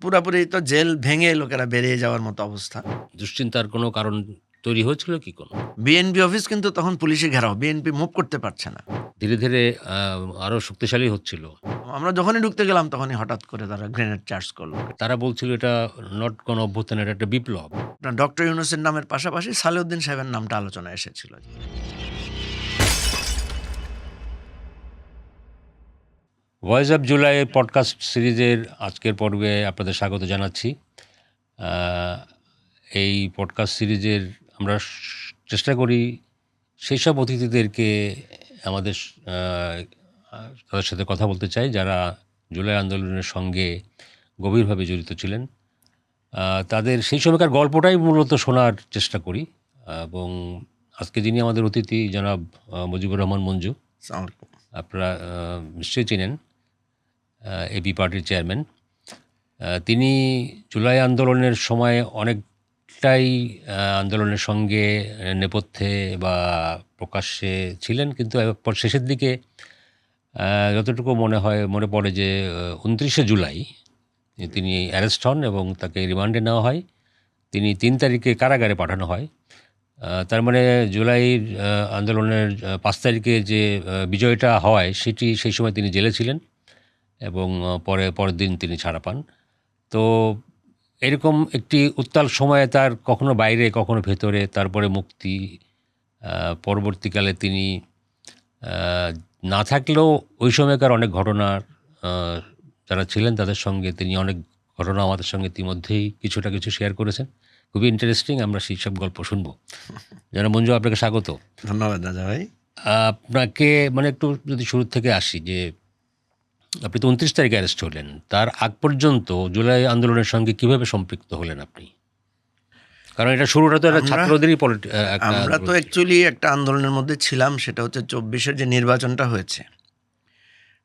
পুরাপুরি তো জেল ভেঙে লোকেরা বেরিয়ে যাওয়ার মতো অবস্থা। দুশ্চিন্তার কোনো কারণ তৈরি হয়েছিল কি কোনো? বিএনপি অফিস কিন্তু তখন পুলিশে ঘেরাও, বিএনপি মুভ করতে পারছে না। ধীরে ধীরে আরও শক্তিশালী হচ্ছিল। আমরা যখনই ঢুকতে গেলাম তখনই হঠাৎ করে তারা গ্রেনেড চার্জ করলো। তারা বলছিল এটা নট কোনো অভ্যুত্থান, এটা একটা বিপ্লব। ডক্টর ইউনূসের নামের পাশাপাশি সালেউদ্দিন সাহেবের নামটা আলোচনায় এসেছিল। ভয়েস অফ জুলাই পডকাস্ট সিরিজের আজকের পর্বে আপনাদের স্বাগত জানাচ্ছি। এই পডকাস্ট সিরিজের আমরা চেষ্টা করি সেই সব অতিথিদেরকে আমাদের তাদের সাথে কথা বলতে চাই যারা জুলাই আন্দোলনের সঙ্গে গভীরভাবে জড়িত ছিলেন। তাদের সেই সময়কার গল্পটাই মূলত শোনার চেষ্টা করি। এবং আজকে যিনি আমাদের অতিথি জনাব মুজিবুর রহমান মঞ্জু, আপনারা নিশ্চয়ই চিনেন, এবি পার্টির চেয়ারম্যান। তিনি জুলাই আন্দোলনের সময় অনেকটাই আন্দোলনের সঙ্গে নেপথ্যে বা প্রকাশ্যে ছিলেন, কিন্তু এরপর শেষের দিকে যতটুকু মনে পড়ে যে 29শে জুলাই তিনি অ্যারেস্ট হন এবং তাকে রিমান্ডে নেওয়া হয়। তিনি 3 তারিখে কারাগারে পাঠানো হয়। তার মানে জুলাইয়ের আন্দোলনের 5 তারিখে যে বিজয়টা হয় সেই সময় তিনি জেলে ছিলেন এবং পরের দিন তিনি ছাড়া পান। তো এরকম একটি উত্তাল সময়ে তার কখনো বাইরে কখনো ভেতরে, তারপরে মুক্তি, পরবর্তীকালে তিনি না থাকলেও ওই সময়কার অনেক ঘটনার যারা ছিলেন তাদের সঙ্গে তিনি অনেক ঘটনা আমাদের সঙ্গে ইতিমধ্যেই কিছু শেয়ার করেছেন। খুবই ইন্টারেস্টিং, আমরা সেই সব গল্প শুনবো। যেন মঞ্জু, আপনাকে স্বাগত। ধন্যবাদ দাদা ভাই। আপনাকে একটু যদি শুরু থেকে আসি, যে আপনি তো 29 তারিখে অ্যারেস্ট হলেন, তার আগ পর্যন্ত জুলাই আন্দোলনের সঙ্গে কিভাবে সম্পৃক্ত হলেন আপনি? কারণ এটা শুরুটা তো একটা ছাত্রদেরই আমরা তো অ্যাকচুয়ালি একটা আন্দোলনের মধ্যে ছিলাম, সেটা হচ্ছে 24-এর যে নির্বাচনটা হয়েছে।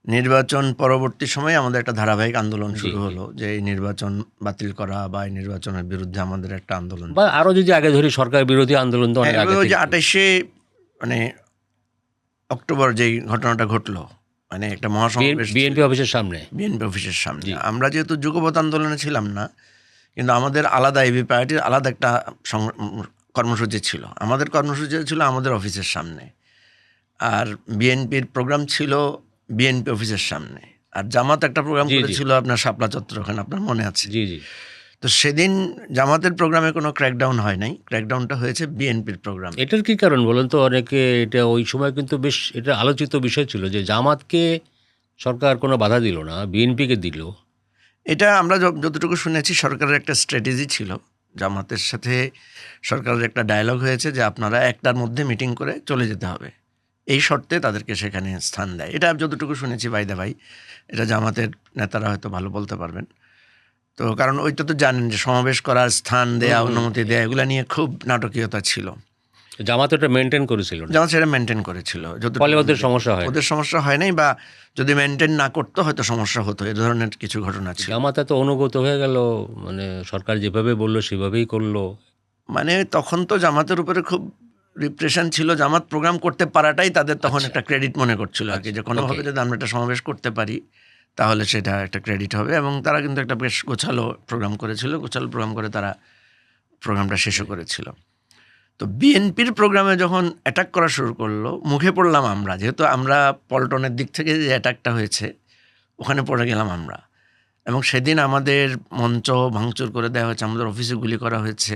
নির্বাচন পরবর্তী সময়ে আমাদের একটা ধারাবাহিক আন্দোলন শুরু হলো, যে এই নির্বাচন বাতিল করা বা এই নির্বাচনের বিরুদ্ধে আমাদের একটা আন্দোলন। বা আরও যদি আগে ধরি, সরকার বিরোধী আন্দোলন তো অনেক আগে থেকে। 28শে অক্টোবর যেই ঘটনাটা ঘটলো, একটা মহাসমাবেশ বিএনপি অফিসের সামনে। আমরা যেহেতু যুগপৎ আন্দোলনে ছিলাম না, কিন্তু আমাদের আলাদা এবি পার্টির আলাদা একটা কর্মসূচি ছিল। আমাদের কর্মসূচি ছিল আমাদের অফিসের সামনে, আর বিএনপির প্রোগ্রাম ছিল বিএনপি অফিসের সামনে, আর জামাত একটা প্রোগ্রাম করেছিল আপনার শাপলা চত্বর, ওখানে আপনার মনে আছে? জি জি। তো সেদিন জামাতের প্রোগ্রামে কোনো ক্র্যাকডাউন হয় নাই, ক্র্যাকডাউনটা হয়েছে বিএনপির প্রোগ্রাম। এটার কি কারণ বলেন তো? অনেকে এটা ওই সময় কিন্তু বেশ এটা আলোচিত বিষয় ছিল যে জামাতকে সরকার কোনো বাধা দিল না, বিএনপিকে দিল। এটা আমরা যতটুকু শুনেছি সরকারের একটা স্ট্র্যাটেজি ছিল, জামাতের সাথে সরকারের একটা ডায়ালগ হয়েছে যে আপনারা একটার মধ্যে মিটিং করে চলে যেতে হবে, এই শর্তে তাদেরকে সেখানে স্থান দেয়। এটা যতটুকু শুনেছি, বাইদা ভাই, এটা জামাতের নেতারা হয়তো ভালো বলতে পারবেন। তো কারণ ওইটা তো জানেন যে সমাবেশ করার স্থান দেয়া, অনুমতি দেয়া, এগুলো নিয়ে খুব নাটকীয়তা ছিল। জামাত এটা মেনটেন করেছিল, জামাত সেটা মেনটেন করেছিল, ফলে ওদের সমস্যা হয় নাই, বা যদি মেনটেন না করতো হয়তো সমস্যা হতো, এ ধরনের কিছু ঘটনা ছিল। জামাত এত অনুগত হয়ে গেল, সরকার যেভাবে বললো সেভাবেই করলো। তখন তো জামাতের উপরে খুব রিপ্রেশন ছিল, জামাত প্রোগ্রাম করতে পারাটাই তাদের তখন একটা ক্রেডিট মনে করছিল আর কি, যে কোনোভাবে যদি আমরা একটা সমাবেশ করতে পারি তাহলে সেটা একটা ক্রেডিট হবে। এবং তারা কিন্তু একটা বেশ গোছালো প্রোগ্রাম করেছিল, গোছালো প্রোগ্রাম করে তারা প্রোগ্রামটা শেষও করেছিল। তো বিএনপির প্রোগ্রামে যখন অ্যাটাক করা শুরু করলো, মুখে পড়লাম আমরা, যেহেতু আমরা পল্টনের দিক থেকে যে অ্যাটাকটা হয়েছে ওখানে পড়ে গেলাম আমরা। এবং সেদিন আমাদের মঞ্চ ভাঙচুর করে দেওয়া হয়েছে, আমাদের অফিসে গুলি করা হয়েছে,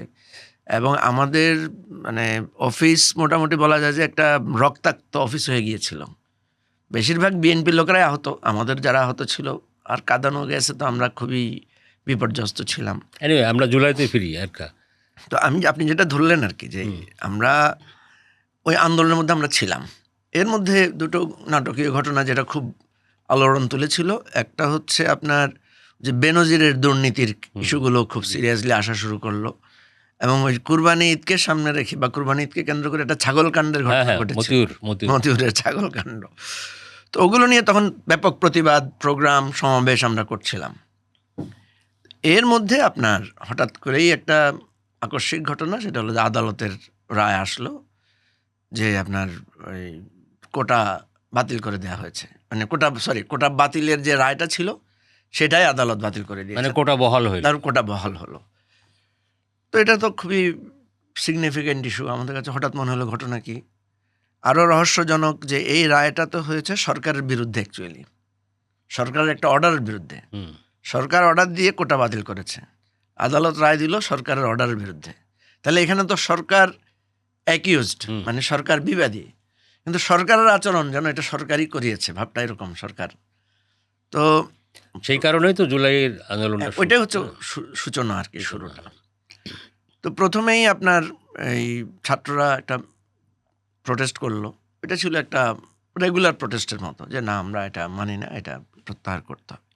এবং আমাদের অফিস মোটামুটি বলা যায় যে একটা রক্তাক্ত অফিস হয়ে গিয়েছিল। বেশিরভাগ বিএনপির লোকেরাই আহত, আমাদের যারা আহত ছিল আর কাঁদানো গেছে, তো আমরা খুবই বিপর্যস্ত ছিলাম। আমরা জুলাইতে ফিরি একটা। তো আপনি যেটা ধরলেন আর কি, যে আমরা ওই আন্দোলনের মধ্যে আমরা ছিলাম। এর মধ্যে দুটো নাটকীয় ঘটনা যেটা খুব আলোড়ন তুলেছিল, একটা হচ্ছে আপনার যে বেনজিরের দুর্নীতির ইস্যুগুলো খুব সিরিয়াসলি আসা শুরু করলো, এবং ওই কুরবানি ঈদকে সামনে রেখে বা কুরবানি ঈদকে কেন্দ্র করে একটা ছাগলকাণ্ডের ঘটনা ঘটেছে, মতিউরের ছাগলকাণ্ড। তো ওগুলো নিয়ে তখন ব্যাপক প্রতিবাদ, প্রোগ্রাম, সমাবেশ আমরা করছিলাম। এর মধ্যে আপনার হঠাৎ করেই একটা আকস্মিক ঘটনা, সেটা হলো যে আদালতের রায় আসলো যে আপনার ওই কোটা বাতিল করে দেওয়া হয়েছে। কোটা বাতিলের যে রায়টা ছিল সেটাই আদালত বাতিল করে মানে দিয়েছে, কোটা বহাল হয়ে তার কোটা বহাল হলো। তো এটা তো খুবই সিগনিফিক্যান্ট ইস্যু। আমাদের কাছে হঠাৎ মনে হলো ঘটনা কি। আরও রহস্যজনক যে এই রায়টা তো হয়েছে সরকারের বিরুদ্ধে, অ্যাকচুয়ালি সরকারের একটা অর্ডারের বিরুদ্ধে। সরকার অর্ডার দিয়ে কোটা বাতিল করেছে, আদালত রায় দিল সরকারের অর্ডারের বিরুদ্ধে। তাহলে এখানে তো সরকার অ্যাকিউজড, মানে সরকার বিবাদী, কিন্তু সরকারের আচরণ যেন এটা সরকারই করিয়েছে, ভাবটা এরকম সরকার। তো সেই কারণেই তো জুলাইয়ের আন্দোলনটা ওইটাই হচ্ছে সূচনা আর কি, শুরুটা। তো প্রথমেই আপনার এই ছাত্ররা একটা প্রোটেস্ট করলো। এটা ছিল একটা রেগুলার প্রোটেস্টের মতো, যে না আমরা এটা মানি না, এটা প্রত্যাহার করতে হবে।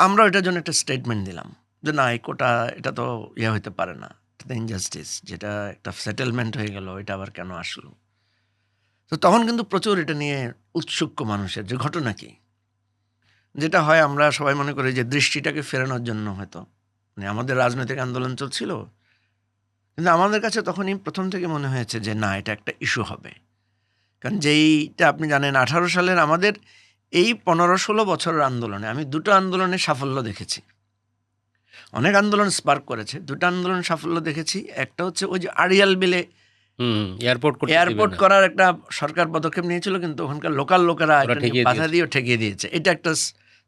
আমরা এটার জন্য একটা স্টেটমেন্ট দিলাম যে না, এই কোটা এটা তো হইতে পারে না, এটা ইনজাস্টিস, যেটা একটা সেটেলমেন্ট হয়ে গেল, এটা আবার কেন আসলো। তো তখন কিন্তু প্রচুর এটা নিয়ে উৎসুক মানুষের, যে ঘটনা কি। যেটা হয় আমরা সবাই মনে করি যে দৃষ্টিটাকে ফেরানোর জন্য হয়তো, মানে আমাদের রাজনৈতিক আন্দোলন চলছিল, কিন্তু আমাদের কাছে তখনই প্রথম থেকে মনে হয়েছে যে না, এটা একটা ইস্যু হবে। কারণ যেইটা আপনি জানেন 18 সালের আমাদের এই 15-16 বছরের আন্দোলনে আমি দুটো আন্দোলনের সাফল্য দেখেছি। অনেক আন্দোলন স্পার্ক করেছে, দুটো আন্দোলন সাফল্য দেখেছি। একটা হচ্ছে ওই যে আড়িয়াল বিলে এয়ারপোর্ট করার একটা সরকার পদক্ষেপ নিয়েছিল, কিন্তু ওখানকার লোকাল লোকেরা বাধা দিয়ে ঠেকিয়ে দিয়েছে। এটা একটা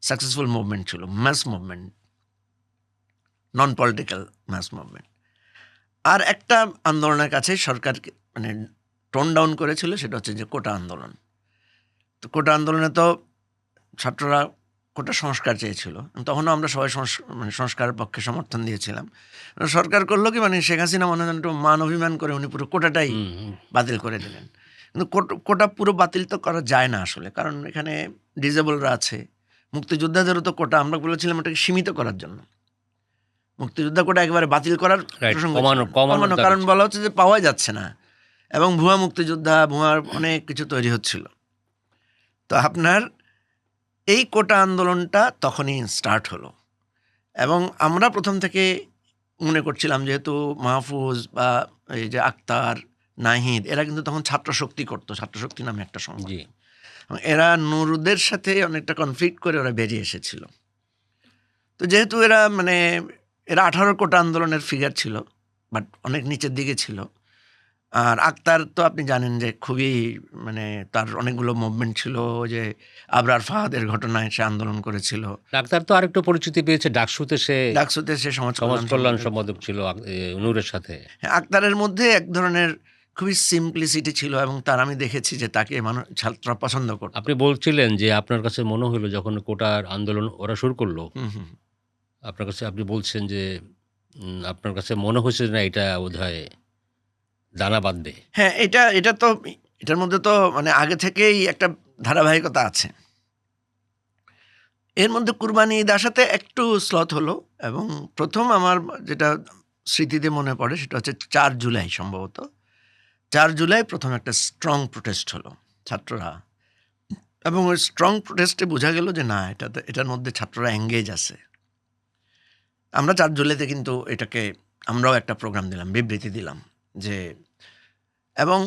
সাকসেসফুল মুভমেন্ট ছিল, mass movement, non political mass movement. আর একটা আন্দোলনের কাছে সরকার মানে টোন ডাউন করেছিল, সেটা হচ্ছে যে কোটা আন্দোলন। তো কোটা আন্দোলনে তো ছাত্ররা কোটা সংস্কার চেয়েছিল, তখনও আমরা সবাই মানে সংস্কারের পক্ষে সমর্থন দিয়েছিলাম। সরকার করলো কি, মানে শেখ হাসিনা মনে হয় একটু মান অভিমান করে উনি পুরো কোটাটাই বাতিল করে দিলেন। কিন্তু কোটা পুরো বাতিল তো করা যায় না আসলে, কারণ এখানে ডিজেবলরা আছে, মুক্তিযোদ্ধাদেরও তো কোটা আমরা বলেছিলাম এটাকে সীমিত করার জন্য। মুক্তিযোদ্ধা কোটা একেবারে বাতিল করার কমানো, কারণ বলা হচ্ছে যে পাওয়া যাচ্ছে না, এবং ভুয়া মুক্তিযোদ্ধা, ভুয়া অনেক কিছু তৈরি হচ্ছিল। তো আপনার এই কোটা আন্দোলনটা তখনই স্টার্ট হলো, এবং আমরা প্রথম থেকে মনে করছিলাম, যেহেতু মাহফুজ বা এই যে আক্তার, নাহিদ, এরা কিন্তু তখন ছাত্রশক্তি করতো, ছাত্রশক্তি নামে একটা সংগঠন, এরা নুরুদের সাথে অনেকটা কনফ্লিক্ট করে ওরা বেরিয়ে এসেছিল। তো যেহেতু এরা 18 কোটা আন্দোলনের ফিগার ছিল, বাট অনেক নিচের দিকে ছিল। আর আক্তার তো আপনি জানেন যে খুবই মানে তার অনেকগুলো মুভমেন্ট ছিল, যে আবরার ফাহাদের ঘটনায় সে আন্দোলন করেছিল। আক্তার তো আরেকটু পরিচিতি পেয়েছে ডাকসুতে, সে সমাজ কল্যাণ সম্পাদক ছিল নূরের সাথে। আক্তারের মধ্যে এক ধরনের খুবই সিম্পলিসিটি ছিল, এবং তার আমি দেখেছি যে তাকে মানুষ ছাত্ররা পছন্দ করত। আপনি বলছিলেন যে আপনার কাছে মনে হলো যখন কোটার আন্দোলন ওরা শুরু করলো, আপনার কাছে আপনি বলছেন যে আপনার কাছে মনে হয়েছে না এটা বোধহয় দানা বাঁধবে। হ্যাঁ, এটা তো এটার মধ্যে তো মানে আগে থেকেই একটা ধারাবাহিকতা আছে। এর মধ্যে কুরবানি ঈদ আসাতে একটু স্লথ হলো, এবং প্রথম আমার যেটা স্মৃতিতে মনে পড়ে সেটা হচ্ছে 4 জুলাই, সম্ভবত 4 জুলাই প্রথম একটা স্ট্রং প্রোটেস্ট হলো ছাত্ররা, এবং ওই স্ট্রং প্রোটেস্টে বোঝা গেল যে না, এটার মধ্যে ছাত্ররা এঙ্গেজ আছে। আমরা 4 জুলাইতে কিন্তু এটাকে আমরাও একটা প্রোগ্রাম দিলাম, বিবৃতি দিলাম যে, এবং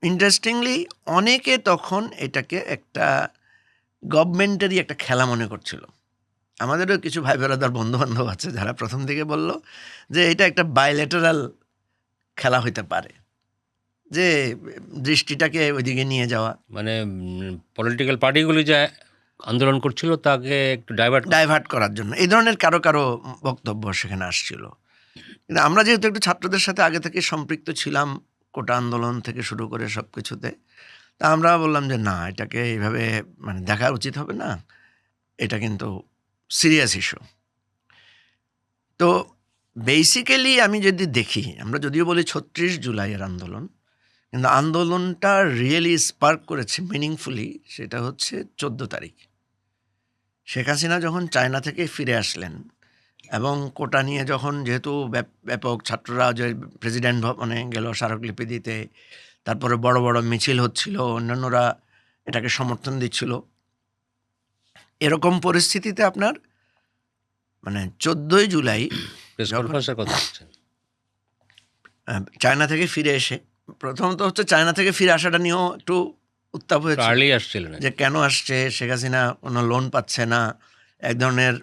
ইন্টারেস্টিংলি অনেকে তখন এটাকে একটা গভর্নমেন্টেরই একটা খেলা মনে করছিল। আমাদেরও কিছু ভাই বেরাদার বন্ধুবান্ধব আছে যারা প্রথম দিকে বলল যে এটা একটা বাইলেটারাল খেলা হইতে পারে, যে দৃষ্টিটাকে ওইদিকে নিয়ে যাওয়া, মানে পলিটিক্যাল পার্টিগুলি যে আন্দোলন করছিল তাকে একটু ডাইভার্ট করার জন্য এই ধরনের কারো কারো বক্তব্য সেখানে আসছিল। কিন্তু আমরা যেহেতু একটু ছাত্রদের সাথে আগে থেকে সম্পৃক্ত ছিলাম, কোটা আন্দোলন থেকে শুরু করে সব কিছুতে, তা আমরা বললাম যে না, এটাকে এইভাবে মানে দেখা উচিত হবে না, এটা কিন্তু সিরিয়াস ইস্যু। তো বেসিক্যালি আমি যদি দেখি, আমরা যদিও বলি 36 জুলাইয়ের আন্দোলন, কিন্তু আন্দোলনটা রিয়েলি স্পার্ক করেছে মিনিংফুলি, সেটা হচ্ছে 14 তারিখ শেখ হাসিনা যখন চায়না থেকে ফিরে আসলেন, এবং কোটা নিয়ে যখন যেহেতু ব্যাপক ছাত্ররা যে প্রেসিডেন্ট ভবনে গেল স্মারকলিপি দিতে, তারপরে বড় বড় মিছিল হচ্ছিল, অন্যান্যরা এটাকে সমর্থন দিচ্ছিল, এরকম পরিস্থিতিতে আপনার মানে 14 জুলাই চায়না থেকে ফিরে এসে, প্রথমত হচ্ছে চায়না থেকে ফিরে আসাটা নিয়েও একটু উত্তাপ হয়েছে, যে কেন আসছে, শেখ হাসিনা কোনো লোন পাচ্ছে না, এক ধরনের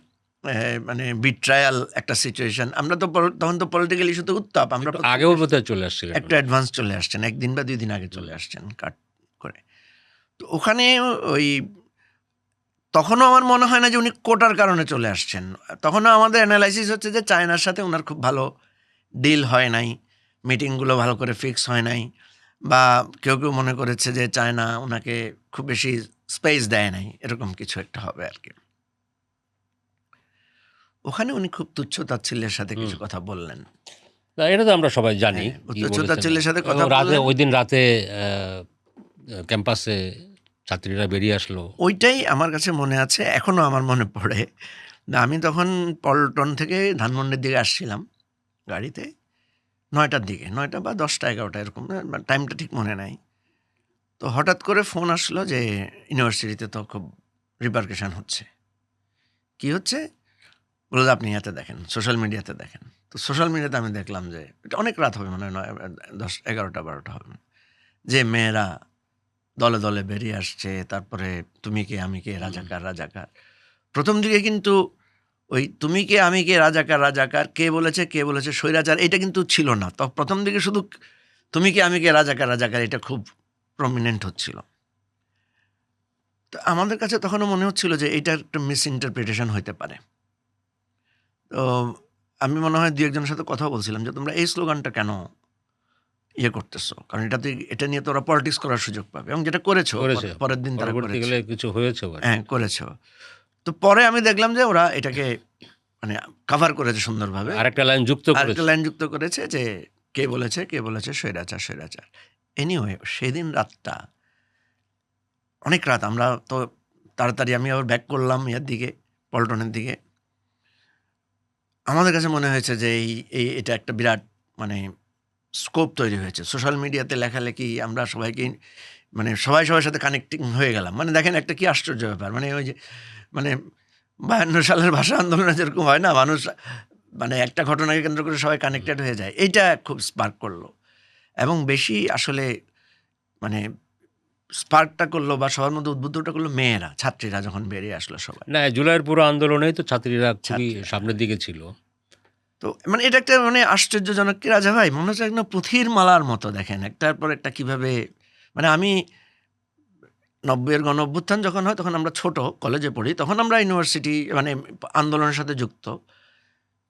মানে বিট্রায়াল একটা সিচুয়েশন। আমরা তো তখন তো পলিটিক্যাল ইস্যুতে উত্তাপ, আমরা আগেও বোধহয় চলে আসছিলেন। একটু অ্যাডভান্স চলে আসছেন, 1 দিন বা 2 দিন আগে চলে আসছেন কাট করে। তো ওখানে ওই তখনও আমার মনে হয় না যে উনি কোটার কারণে চলে আসছেন। তখনও আমাদের অ্যানালাইসিস হচ্ছে যে চায়নার সাথে ওনার খুব ভালো ডিল হয় নাই, মিটিংগুলো ভালো করে ফিক্স হয় নাই, বা কেউ কেউ মনে করেছে যে চায়না ওনাকে খুব বেশি স্পেস দেয় নাই, এরকম কিছু একটা হবে আর কি। ওখানে উনি খুব তুচ্ছ তাচ্ছিল্যের সাথে কিছু কথা বললেন। না, এটা তো আমরা সবাই জানি কি তুচ্ছ বলেছেন। তাচ্ছিল্যের সাথে কথা রাতে, বললেন। ওই দিন রাতে ক্যাম্পাসে ছাত্রীরা বেরিয়ে আসলো। ওইটাই আমার কাছে মনে আছে, এখনও আমার মনে পড়ে। না, আমি তখন পল্টন থেকে ধানমন্ডির দিকে আসছিলাম গাড়িতে, 9টার দিকে, 9টা বা 10টা 11টা এরকম, টাইমটা ঠিক মনে নাই। তো হঠাৎ করে ফোন আসলো যে ইউনিভার্সিটিতে তো খুব রিপারকেশন হচ্ছে। কি হচ্ছে বলে, আপনি ইয়াতে দেখেন, সোশ্যাল মিডিয়াতে দেখেন। তো সোশ্যাল মিডিয়াতে আমি দেখলাম যে এটা অনেক রাত হবে, মানে 10, 11টা 12টা হবে, যে মেয়েরা দলে দলে বেরিয়ে আসছে, তারপরে তুমি কে আমি কে, রাজাকার রাজাকার। প্রথম দিকে কিন্তু ওই তুমি কে আমি কে, রাজাকার রাজাকার, কে বলেছে স্বৈরাচার, এটা কিন্তু ছিল না। তো প্রথম দিকে শুধু তুমি কে আমি কে, রাজাকার রাজাকার, এটা খুব প্রমিনেন্ট হচ্ছিল। তো আমাদের কাছে তখনও মনে হচ্ছিল যে এটা একটা মিস ইন্টারপ্রিটেশন হইতে পারে। তো আমি মনে হয় 2-1জনের সাথে কথা বলছিলাম যে তোমরা এই স্লোগানটা কেন ইয়ে করতেছো, কারণ এটা নিয়ে তো ওরা পলিটিক্স করার সুযোগ পাবে, এবং যেটা করেছো পরের দিন তারা পরবর্তীকালে কিছু হয়েছে। হ্যাঁ, করেছো। তো পরে আমি দেখলাম যে ওরা এটাকে মানে কাভার করেছে সুন্দরভাবে, আরেকটা লাইন যুক্ত করেছে যে কে বলেছে স্বৈরাচার স্বৈরাচার। এনিওয়ে সেদিন রাতটা অনেক রাত, আমরা তো তাড়াতাড়ি আমি আবার ব্যাক করলাম ইয়ার দিকে, পল্টনের দিকে। আমাদের কাছে মনে হয়েছে যে এটা একটা বিরাট মানে স্কোপ তৈরি হয়েছে। সোশ্যাল মিডিয়াতে লেখালেখি, আমরা সবাইকে মানে সবার সাথে কানেক্টিং হয়ে গেলাম। মানে দেখেন একটা কি আশ্চর্য ব্যাপার, মানে ওই যে মানে 52 সালের ভাষা আন্দোলনে যেরকম হয় না, মানুষ মানে একটা ঘটনাকে কেন্দ্র করে সবাই কানেক্টেড হয়ে যায়, এইটা খুব স্পার্ক করলো। এবং বেশি আসলে মানে স্পার্কটা করলো বা সবার মধ্যে উদ্বুদ্ধটা করলো মেয়েরা, ছাত্রীরা যখন বেরিয়ে আসলো সবাই। না, জুলাইয়ের পুরো আন্দোলনেই তো ছাত্রীরা খুবই সামনের দিকে ছিল। তো মানে এটা একটা মানে আশ্চর্যজনক কি রাজা ভাই, মনে হচ্ছে একদম পুঁথির মালার মতো, দেখেন একটার পর একটা কিভাবে। মানে আমি 90-এর গণ অভ্যুত্থান যখন হয় তখন আমরা ছোট কলেজে পড়ি, তখন আমরা ইউনিভার্সিটি মানে আন্দোলনের সাথে যুক্ত,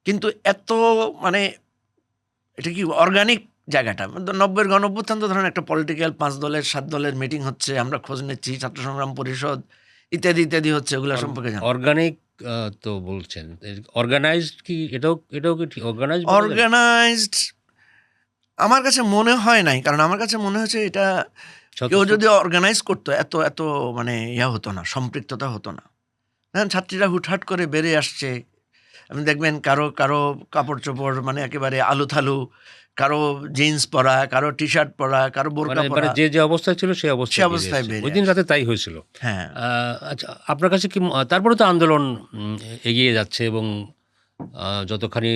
কিন্তু এত মানে এটা কি অর্গানিক জায়গাটা। 90-এর গণ অভ্যুত্থান তো ধরেন একটা পলিটিক্যাল 5 দলের 7 দলের মিটিং হচ্ছে, আমরা খোঁজ নিচ্ছি, ছাত্র সংগ্রাম পরিষদ ইত্যাদি ইত্যাদি হচ্ছে, ওগুলো সম্পর্কে জানি। অর্গানিক তো বলছেন, অর্গানাইজড কি? এটাও কি ঠিক অর্গানাইজড আমার কাছে মনে হয় নাই, কারণ আমার কাছে মনে হয়েছে এটা কেউ যদি অর্গানাইজ করতো এত এত মানে হতো না, সম্পৃক্ততা হতো না। ছাত্রীরা হুটহাট করে বেরিয়ে আসছে, আপনি দেখবেন কারো কারো কাপড় চোপড় মানে একেবারে আলু থালু, কারো জিন্স পরা, কারো টি শার্ট পরা, কারো বোরকা পরা, যে অবস্থায় ছিল সেই অবস্থায় বেরিয়ে ওই দিন রাতে তাই হয়েছিল। হ্যাঁ। আচ্ছা, আপনার কাছে কি তারপরে তো আন্দোলন এগিয়ে যাচ্ছে, এবং যতখানি